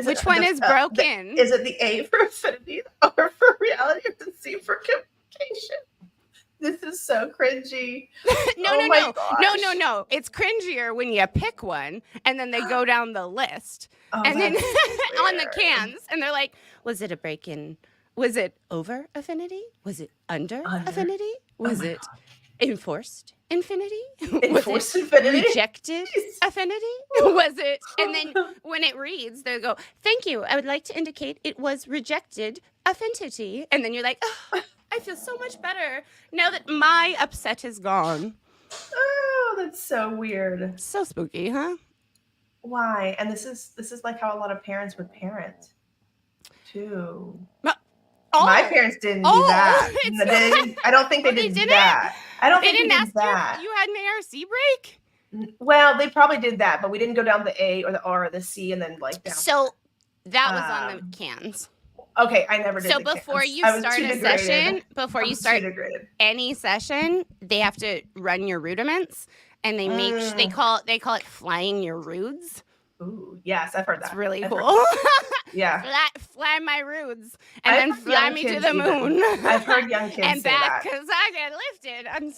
Which one is broken? Is it the A for affinity, the R for reality, or the C for communication? This is so cringy. No. It's cringier when you pick one and then they go down the list. And then on the cans and they're like, was it a break-in? Was it over affinity? Was it under affinity? Was it enforced infinity? Enforced infinity? Rejected affinity? Was it? And then when it reads, they go, thank you. I would like to indicate it was rejected affinity. And then you're like, oh, I feel so much better now that my upset is gone. Oh, that's so weird. So spooky, huh? Why? And this is like how a lot of parents would parent too. Oh, My parents didn't do that. No, I don't think they did that. I don't think didn't they ask did that. you had an ARC break? Well, they probably did that, but we didn't go down the A or the R or the C and then like down. So that was on the cans. Okay, I never did. So before you start a session, before you start any session, they have to run your rudiments, and they make they call it flying your rudes. Ooh, yes, I've heard that. It's really cool. Yeah. Fly my rudes and then fly me to the moon. I've heard young kids and say back that. because I get lifted. I'm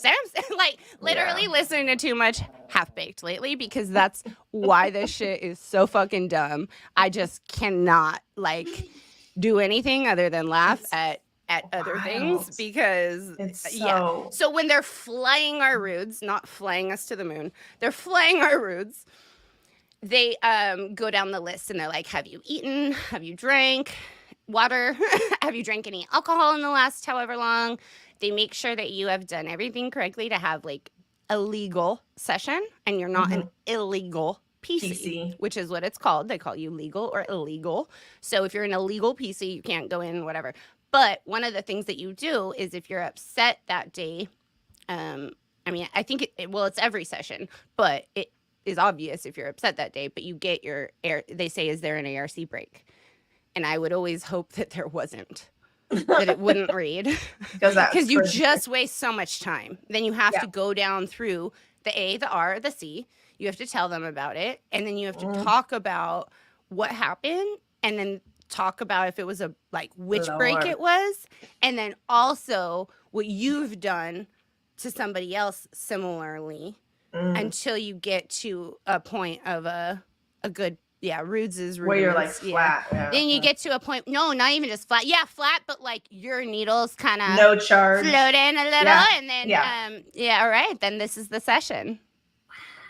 like literally listening to too much Half Baked lately because that's why this shit is so fucking dumb. I just cannot like do anything other than laugh at other things because it's so when they're flying our rudes, not flying us to the moon, they're flying our rudes. They go down the list and they're like, have you eaten? Have you drank water? Have you drank any alcohol in the last however long? They make sure that you have done everything correctly to have like a legal session and you're not an illegal PC, which is what it's called. They call you legal or illegal. So if you're an illegal PC, you can't go in, whatever. But one of the things that you do is if you're upset that day, I mean, I think it's every session, but it is obvious if you're upset that day, but you get your they say, is there an ARC break? And I would always hope that there wasn't, that it wouldn't read because you just waste so much time. Then you have to go down through the A, the R, the C. You have to tell them about it. And then you have to talk about what happened and then talk about if it was which break it was. And then also what you've done to somebody else similarly. Until you get to a point of a good, rudes is where you're like flat. Yeah. Then you get to a point, no, not even just flat. Yeah, flat, but like your needles kind of no charge, floating a little, and then all right, then this is the session,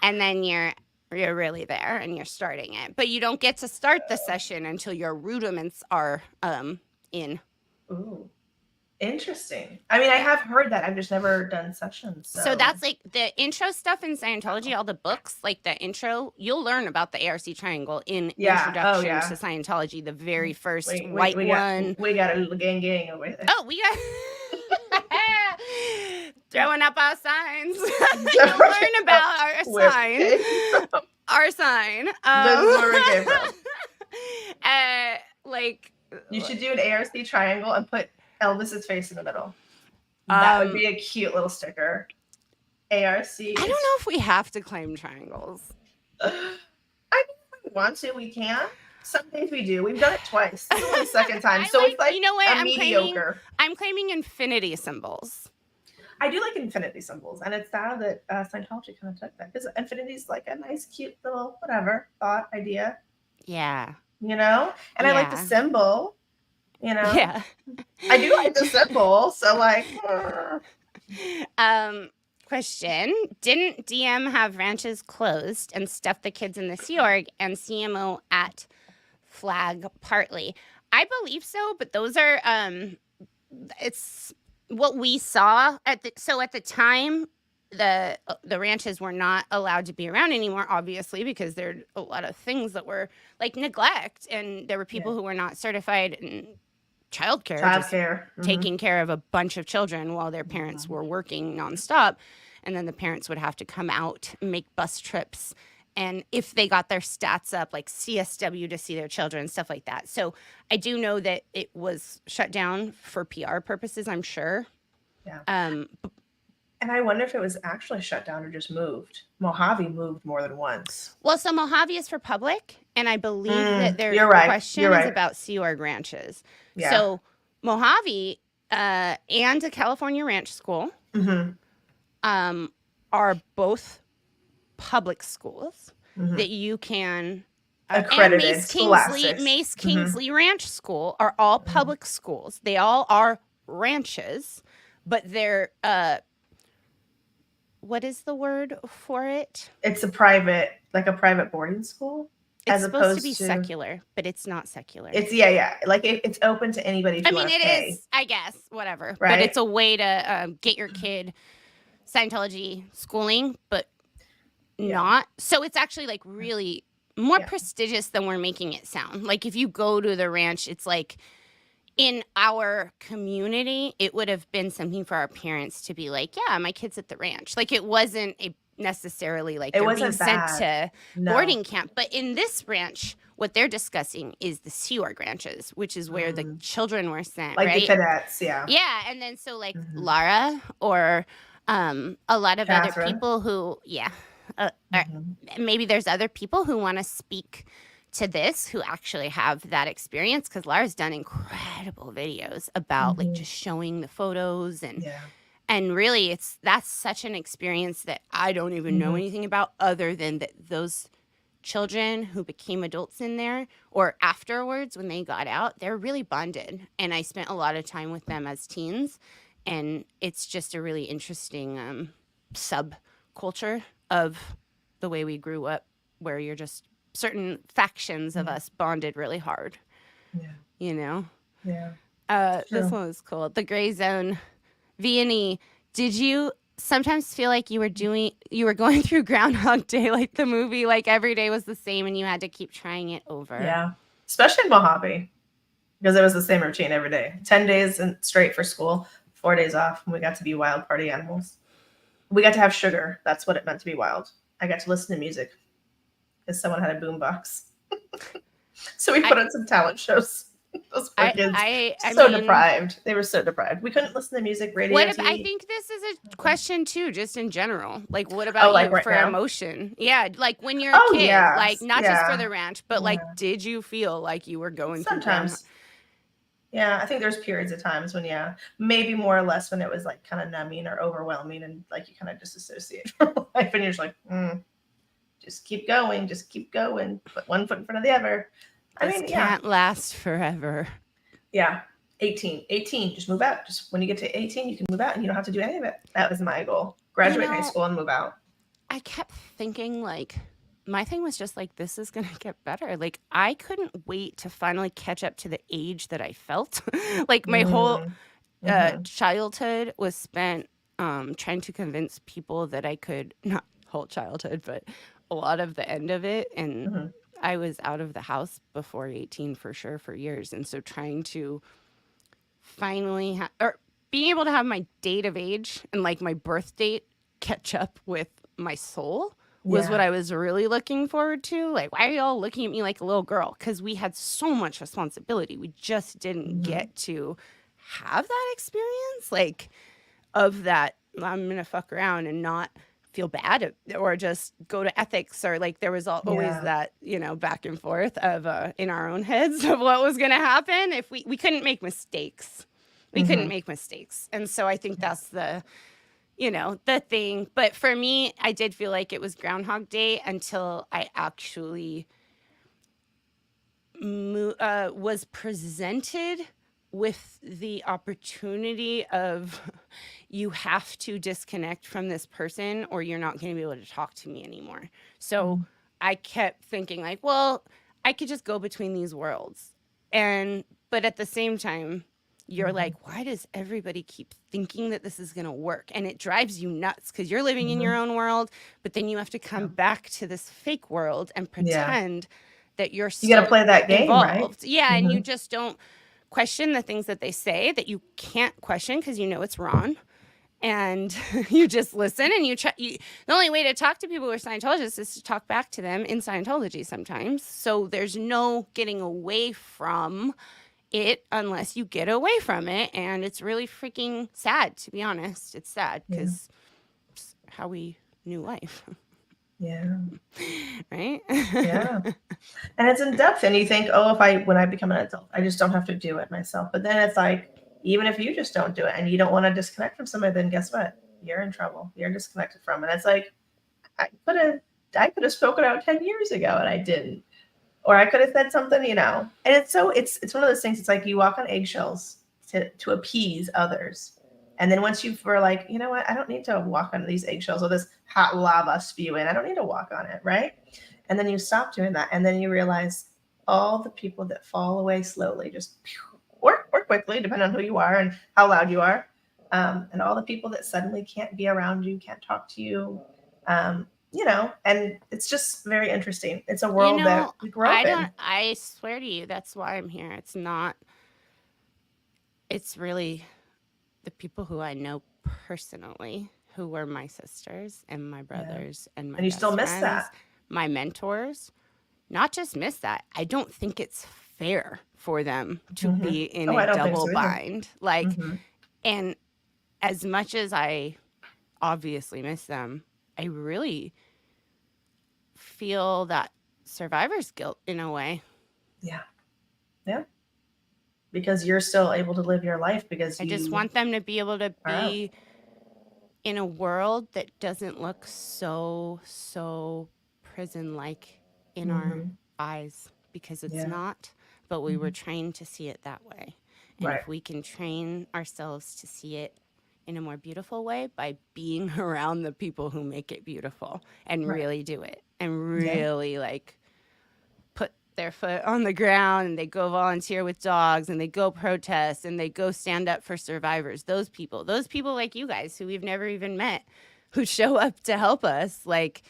and then you're really there and you're starting it, but you don't get to start the session until your rudiments are in. Ooh. Interesting. I mean, I have heard that. I've just never done sessions. So that's like the intro stuff in Scientology, all the books, like the intro, you'll learn about the ARC triangle in Introduction to Scientology, the very first white one. We got a little gang over there. Oh, we got throwing up our signs. You'll learn about our sign. Our sign. This is where we came from. Like you should do an ARC triangle and put Elvis's face in the middle. That would be a cute little sticker. ARC. I don't know if we have to claim triangles. I mean, if we want to, we can. Some days we do. We've done it twice. This is the second time. So it's like, you know what? Mediocre. I'm claiming infinity symbols. I do like infinity symbols, and it's sad that Scientology kind of took that because infinity is like a nice, cute little whatever thought idea. Yeah. You know, and I like the symbol. You know, yeah, I do like the symbol. So like, question: didn't DM have ranches closed and stuff the kids in the Sea Org and CMO at Flag partly? I believe so, but those are it's what we saw at the time. The ranches were not allowed to be around anymore, obviously, because there are a lot of things that were like neglect, and there were people who were not certified in childcare, taking care of a bunch of children while their parents were working nonstop, and then the parents would have to come out, make bus trips, and if they got their stats up, like CSW to see their children, stuff like that. So I do know that it was shut down for PR purposes, I'm sure. Yeah. And I wonder if it was actually shut down or just moved. Mojave moved more than once. Well, so Mojave is for public, and I believe that their question is about Sea Org ranches. Yeah. So Mojave and a California ranch school are both public schools that you can accredited. Mace Kingsley Ranch School are all public schools. They all are ranches, but they're what is the word for it? It's a private boarding school. It's as supposed to be opposed to secular, but it's not secular. it's like it's open to anybody if I you mean, want to it pay, is, I guess, whatever. But right? it's a way to get your kid Scientology schooling, but Yeah. not. So it's actually like really more Yeah. prestigious than we're making it sound. Like if you go to the ranch, it's like in our community, it would have been something for our parents to be like, yeah, my kid's at the ranch. Like it wasn't necessarily like It they're being wasn't sent bad. to No. boarding camp. But in this ranch, what they're discussing is the Sea Org ranches, which is where the children were sent, Like right? the cadets, yeah. Yeah, and then so like Lara or a lot of other Catherine. people who, maybe there's other people who want to speak to this who actually have that experience, because Lara's done incredible videos about like just showing the photos and really that's such an experience that I don't even know anything about, other than that those children who became adults in there or afterwards when they got out, they're really bonded. And I spent a lot of time with them as teens, and it's just a really interesting subculture of the way we grew up, where you're just certain factions of us bonded really hard. Yeah. You know? Yeah. This one was cool. The Gray Zone. Vianney, did you sometimes feel like you were going through Groundhog Day, like the movie, like every day was the same and you had to keep trying it over? Yeah. Especially in Mojave, because it was the same routine every day. 10 days straight for school, 4 days off, and we got to be wild party animals. We got to have sugar. That's what it meant to be wild. I got to listen to music because someone had a boombox. So we put on some talent shows. Those poor kids, deprived. They were so deprived. We couldn't listen to music, radio, TV. I think this is a question too, just in general. Like, what about you for emotion? Yeah, like when you're a kid, like not just for the ranch, but like, did you feel like you were going sometimes? Yeah, I think there's periods of times when, maybe more or less when it was like kind of numbing or overwhelming, and like you kind of disassociate from life, and you're just like, just keep going, put one foot in front of the other. This can't last forever. Yeah. 18, just move out. Just when you get to 18, you can move out and you don't have to do any of it. That was my goal. Graduate high school and move out. I kept thinking, like, my thing was just like, this is going to get better. Like, I couldn't wait to finally catch up to the age that I felt. Like, my whole childhood was spent trying to convince people that I could, not whole childhood, but a lot of the end of it. And I was out of the house before 18 for sure for years. And so trying to finally or being able to have my date of age and like my birth date catch up with my soul was what I was really looking forward to. Like, why are y'all looking at me like a little girl? Because we had so much responsibility. We just didn't get to have that experience, like, of that I'm going to fuck around and not feel bad or just go to ethics, or like there was always that, back and forth of in our own heads of what was going to happen if we couldn't make mistakes. We couldn't make mistakes. And so I think that's the thing. But for me, I did feel like it was Groundhog Day until I actually was presented with the opportunity of you have to disconnect from this person or you're not going to be able to talk to me anymore. So I kept thinking like, well, I could just go between these worlds. But at the same time, you're like, why does everybody keep thinking that this is going to work? And it drives you nuts because you're living in your own world, but then you have to come back to this fake world and pretend that you're still you got to play that game, involved. right? Yeah. And you just don't question the things that they say that you can't question because you know it's wrong. And you just listen and you try. The only way to talk to people who are Scientologists is to talk back to them in Scientology sometimes. So there's no getting away from it unless you get away from it. And it's really freaking sad, to be honest. It's sad because it's how we knew life. Yeah. Right? Yeah. And it's in depth. And you think, when I become an adult, I just don't have to do it myself. But then it's like, even if you just don't do it and you don't want to disconnect from somebody, then guess what? You're in trouble. You're disconnected from it. It's like, I could have spoken out 10 years ago and I didn't. Or I could have said something, And it's one of those things. It's like you walk on eggshells to appease others. And then once you were like, you know what? I don't need to walk on these eggshells or this hot lava spewing. I don't need to walk on it, right? And then you stop doing that. And then you realize all the people that fall away slowly, just or quickly, depending on who you are and how loud you are. And all the people that suddenly can't be around you, can't talk to you. And it's just very interesting. It's a world that we grow up in. I swear to you, that's why I'm here. It's really the people who I know personally, who were my sisters and my brothers and my And you still miss friends, that. my mentors. Not just miss that. I don't think it's fair for them to be in a double bind. Like, and as much as I obviously miss them, I really feel that survivor's guilt in a way. Yeah. Because you're still able to live your life because I just want them to be able to be in a world that doesn't look so prison-like in our eyes, because it's not, but we were trained to see it that way. And if we can train ourselves to see it in a more beautiful way by being around the people who make it beautiful and really do it and really like put their foot on the ground, and they go volunteer with dogs, and they go protest, and they go stand up for survivors. Those people like you guys who we've never even met, who show up to help us, like,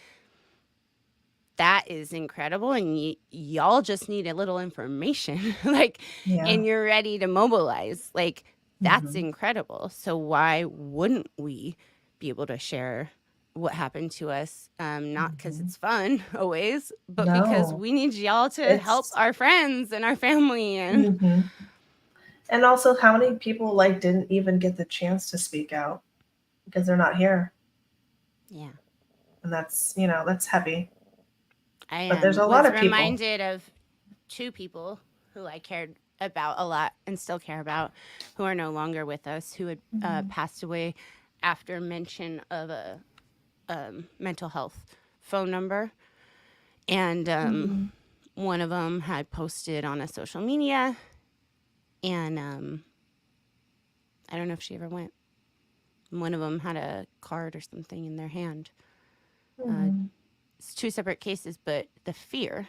that is incredible. And y'all just need a little information, like, and you're ready to mobilize. Like, that's incredible. So why wouldn't we be able to share what happened to us? Not because it's fun always, but because we need y'all to help our friends and our family. And and also, how many people like didn't even get the chance to speak out because they're not here? Yeah. And that's that's heavy. But there's a lot of people. Reminded of two people who I cared about a lot and still care about, who are no longer with us, who had passed away after mention of a mental health phone number. And one of them had posted on a social media, and I don't know if she ever went. One of them had a card or something in their hand. It's two separate cases, but the fear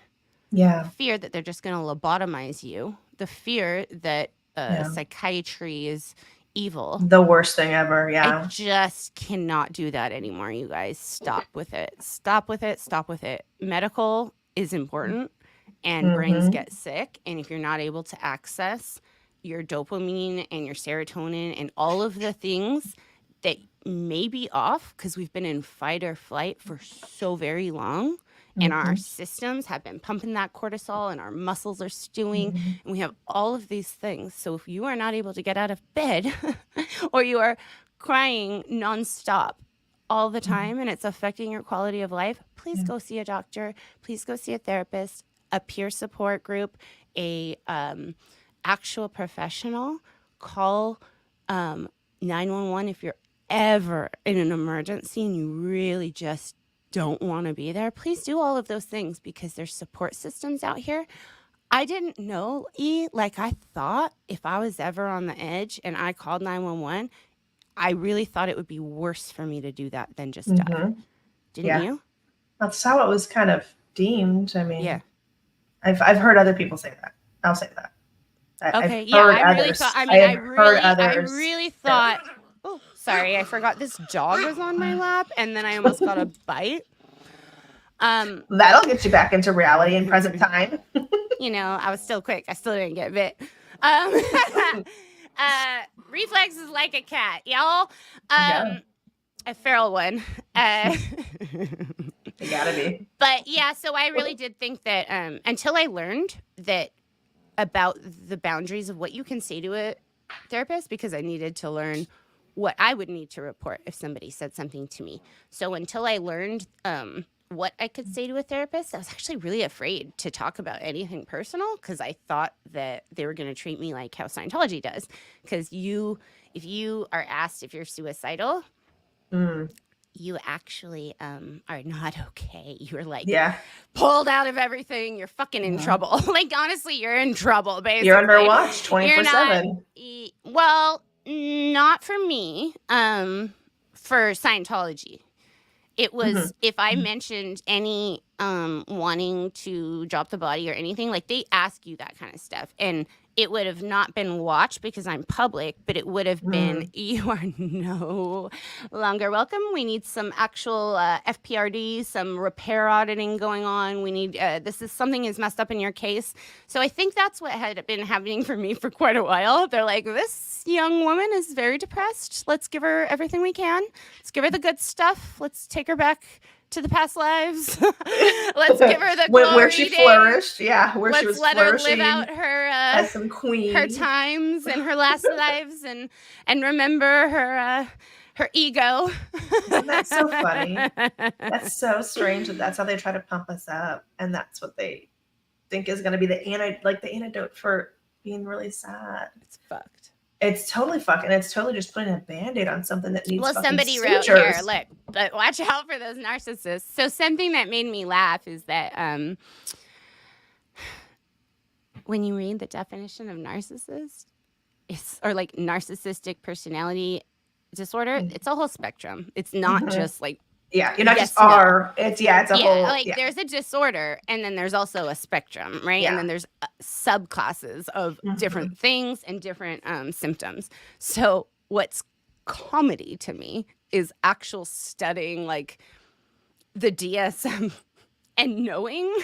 that they're just going to lobotomize you, the fear that psychiatry is evil. The worst thing ever, yeah. I just cannot do that anymore, you guys. Stop with it. Stop with it. Stop with it. Medical is important, and brains get sick, and if you're not able to access your dopamine and your serotonin and all of the things that may be off because we've been in fight or flight for so very long, and our systems have been pumping that cortisol, and our muscles are stewing, and we have all of these things. So if you are not able to get out of bed or you are crying nonstop all the time and it's affecting your quality of life, please go see a doctor. Please go see a therapist, a peer support group, a actual professional. Call 911 if you're ever in an emergency and you really just don't want to be there. Please do all of those things, because there's support systems out here. I didn't know, like, I thought if I was ever on the edge and I called 911, I really thought it would be worse for me to do that than just die. Didn't you? That's how it was kind of deemed. I mean, I've heard other people say that. I'll say that. I really thought. Oh, sorry, I forgot this dog was on my lap, and then I almost got a bite. That'll get you back into reality in present time. I was still quick. I still didn't get bit. Reflex is like a cat, y'all. A feral one. You gotta be. But yeah, so I really did think that until I learned that about the boundaries of what you can say to a therapist, because I needed to learn what I would need to report if somebody said something to me. So until I learned what I could say to a therapist, I was actually really afraid to talk about anything personal, because I thought that they were going to treat me like how Scientology does. Because if you are asked if you're suicidal, you actually are not okay. You're like pulled out of everything. You're fucking in trouble. Like, honestly, you're in trouble, basically. You're under watch 24/7. Well, not for me. For Scientology. It was if I mentioned any wanting to drop the body or anything, like they ask you that kind of stuff. And it would have not been watched because I'm public, but it would have been, you are no longer welcome. We need some actual FPRD, some repair auditing going on. We need, this is something is messed up in your case. So I think that's what had been happening for me for quite a while. They're like, this young woman is very depressed. Let's give her everything we can. Let's give her the good stuff. Let's take her back to the past lives. Let's give her the glory where she days. flourished. Yeah, where Let's she was let her flourishing live out her as some queen. her times and her last lives, and remember her ego. Isn't that so funny? That's so strange that that's how they try to pump us up, and that's what they think is going to be the antidote for being really sad. It's fucked. It's totally fucking. It's totally just putting a Band-Aid on something that needs. Well, fucking somebody sutures. wrote here, look, but watch out for those narcissists. So something that made me laugh is that when you read the definition of narcissist, or like narcissistic personality disorder, it's a whole spectrum. It's not just like, yeah, you're not yes, just R. It's a whole. Like there's a disorder, and then there's also a spectrum, right? Yeah. And then there's subclasses of different things and different symptoms. So what's comedy to me is actual studying like the DSM and knowing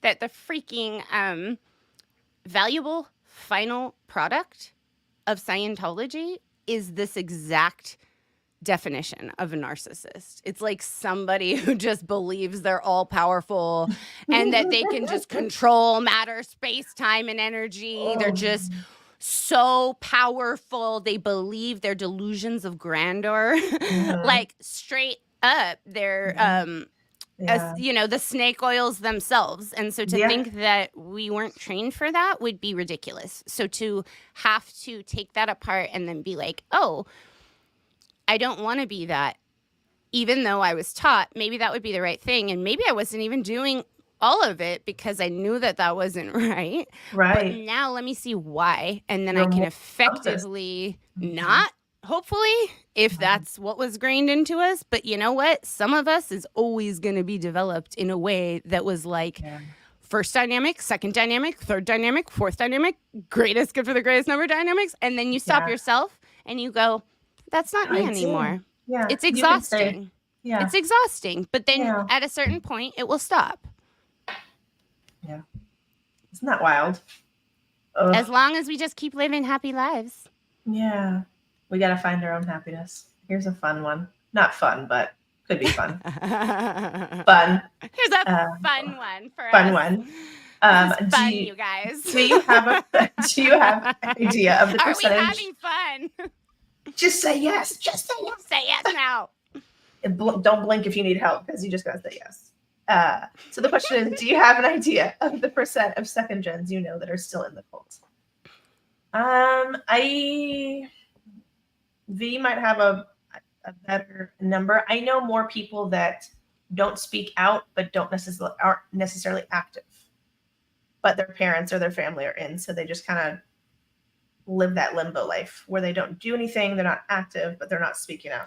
that the freaking valuable final product of Scientology is this exact definition of a narcissist. It's like somebody who just believes they're all powerful and that they can just control matter, space, time, and energy. They're just so powerful. They believe their delusions of grandeur. Like straight up, they're the snake oils themselves. And so to think that we weren't trained for that would be ridiculous. So to have to take that apart and then be like, oh, I don't want to be that, even though I was taught maybe that would be the right thing. And maybe I wasn't even doing all of it because I knew that that wasn't right. Right. But now let me see why. And then I can effectively not, hopefully, if that's what was grained into us. But you know what? Some of us is always going to be developed in a way that was like first dynamic, second dynamic, third dynamic, fourth dynamic, greatest good for the greatest number dynamics. And then you stop yourself and you go, that's not me anymore. Yeah. It's exhausting. It's exhausting. But then at a certain point, it will stop. Yeah. Isn't that wild? As long as we just keep living happy lives. Yeah. We got to find our own happiness. Here's a fun one. Not fun, but could be fun. Fun. Here's a fun one for fun us. one. Fun, you guys. Do you have an idea of the percentage? Are we having fun? Just say yes. Just say yes. Say yes now. Don't blink if you need help because you just got to say yes. So the question is, do you have an idea of the percent of second gens you know that are still in the cult? V might have a better number. I know more people that don't speak out but aren't necessarily active, but their parents or their family are in, so they just kind of live that limbo life where they don't do anything, they're not active, but they're not speaking out.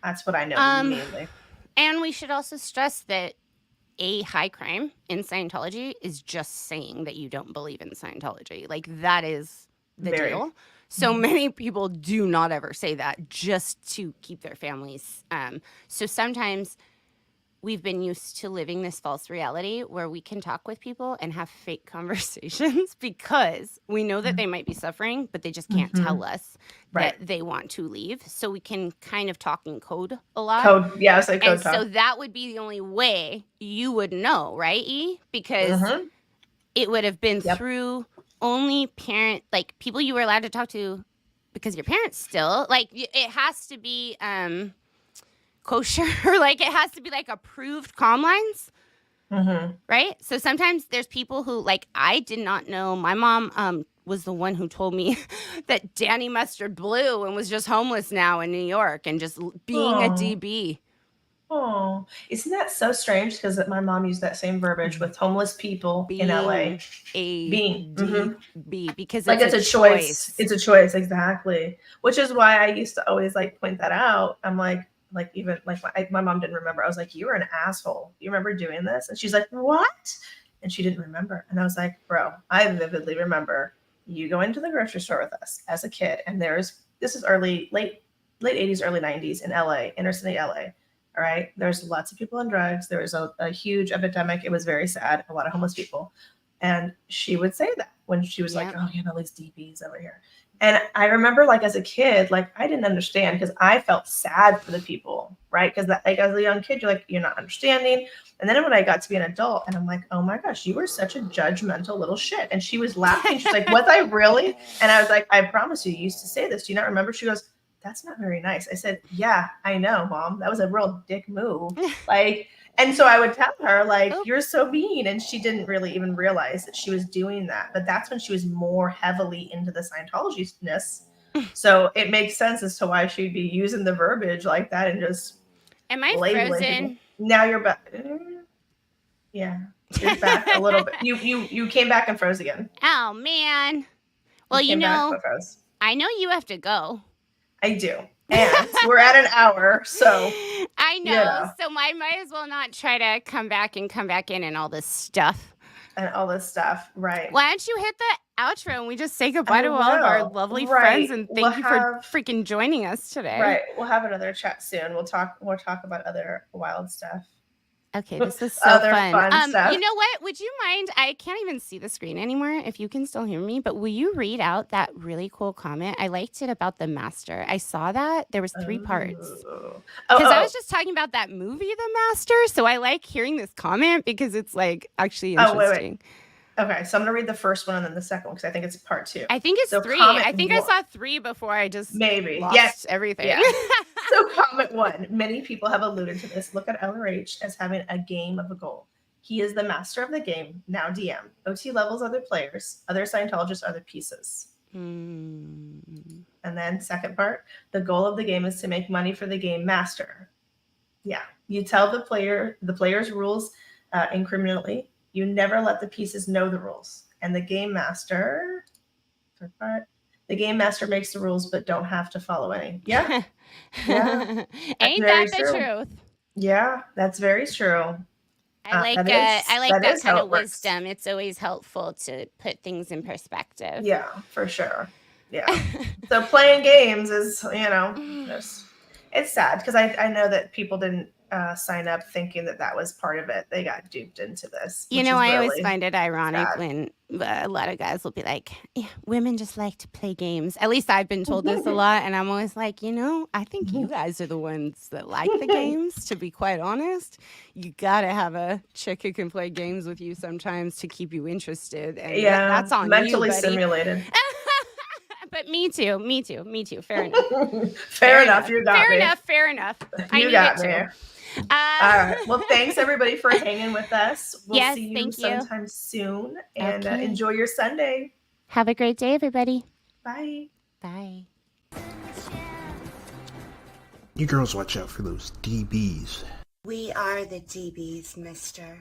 That's what I know mainly. And we should also stress that a high crime in Scientology is just saying that you don't believe in Scientology. Like that is the deal. So many people do not ever say that just to keep their families. So sometimes we've been used to living this false reality where we can talk with people and have fake conversations because we know that they might be suffering, but they just can't tell us that they want to leave. So we can kind of talk in code a lot. Code talk. So that would be the only way you would know, right, E? Because it would have been through only parent, like people you were allowed to talk to because your parents still, like it has to be kosher, like it has to be like approved comm lines, right? So sometimes there's people who, like, I did not know. My mom was the one who told me that Danny Mustard blew and was just homeless now in New York and just being a DB. Oh, isn't that so strange? Because my mom used that same verbiage with homeless people in LA. Being DB, because like it's a choice. It's a choice, exactly. Which is why I used to always like point that out. I'm like Like even like my mom didn't remember. I was like, you were an asshole. You remember doing this? And she's like, what? And she didn't remember. And I was like, bro, I vividly remember you going to the grocery store with us as a kid. And this is late 80s, early 90s in LA, inner city LA. All right. There's lots of people on drugs. There was a huge epidemic. It was very sad. A lot of homeless people. And she would say that when she was like, oh, all these DBs over here. And I remember like as a kid, like I didn't understand because I felt sad for the people, right? Because like as a young kid, you're not understanding. And then when I got to be an adult and I'm like, oh my gosh, you were such a judgmental little shit. And she was laughing. She's like, was I really? And I was like, I promise you used to say this. Do you not remember? She goes, that's not very nice. I said, yeah, I know, Mom. That was a real dick move. Like, and so I would tell her, like, you're so mean. And she didn't really even realize that she was doing that. But that's when she was more heavily into the Scientology-ness. So it makes sense as to why she'd be using the verbiage like that and just Am I frozen? People. Now you're back. Yeah, you're back a little bit. You came back and froze again. Oh, man. Well, you know, I know you have to go. I do. And we're at an hour, so I know. So I might as well not try to come back in and all this stuff. Right. Why don't you hit the outro and we just say goodbye to all of our lovely friends and thank you for freaking joining us today. Right. We'll have another chat soon. We'll talk about other wild stuff. Okay, this is so fun. Stuff. You know what? Would you mind? I can't even see the screen anymore if you can still hear me, but will you read out that really cool comment? I liked it about the master. I saw that. There was 3 parts. Because I was just talking about that movie, The Master, so I like hearing this comment because it's like actually interesting. Wait. Okay, so I'm going to read the first one and then the second one because I think it's part 2. I think it's 3. I think I saw 3 before I just lost everything. Yeah. So comment 1. Many people have alluded to this. Look at LRH as having a game of a goal. He is the master of the game, now DM. OT levels are the players. Other Scientologists are the pieces. And then second part, the goal of the game is to make money for the game master. Yeah. You tell the player's rules incrementally. You never let the pieces know the rules. And the game master, third part, the game master makes the rules but don't have to follow any. Yeah. Yeah. Ain't that the truth? Yeah, that's very true. I like that kind of wisdom. It's always helpful to put things in perspective. Yeah, for sure. Yeah. So playing games is, it's sad because I know that people didn't sign up thinking that was part of it. They got duped into this. I always find it ironic when a lot of guys will be like, women just like to play games. At least I've been told this a lot. And I'm always like, I think you guys are the ones that like the games, to be quite honest. You got to have a chick who can play games with you sometimes to keep you interested. And that's on mentally you, buddy. Stimulated. But me too. Fair enough. Fair enough. You got me. Fair enough. You got me. All right. Well, thanks everybody for hanging with us. We'll see you sometime soon. And enjoy your Sunday. Have a great day, everybody. Bye. Bye. You girls watch out for those DBs. We are the DBs, mister.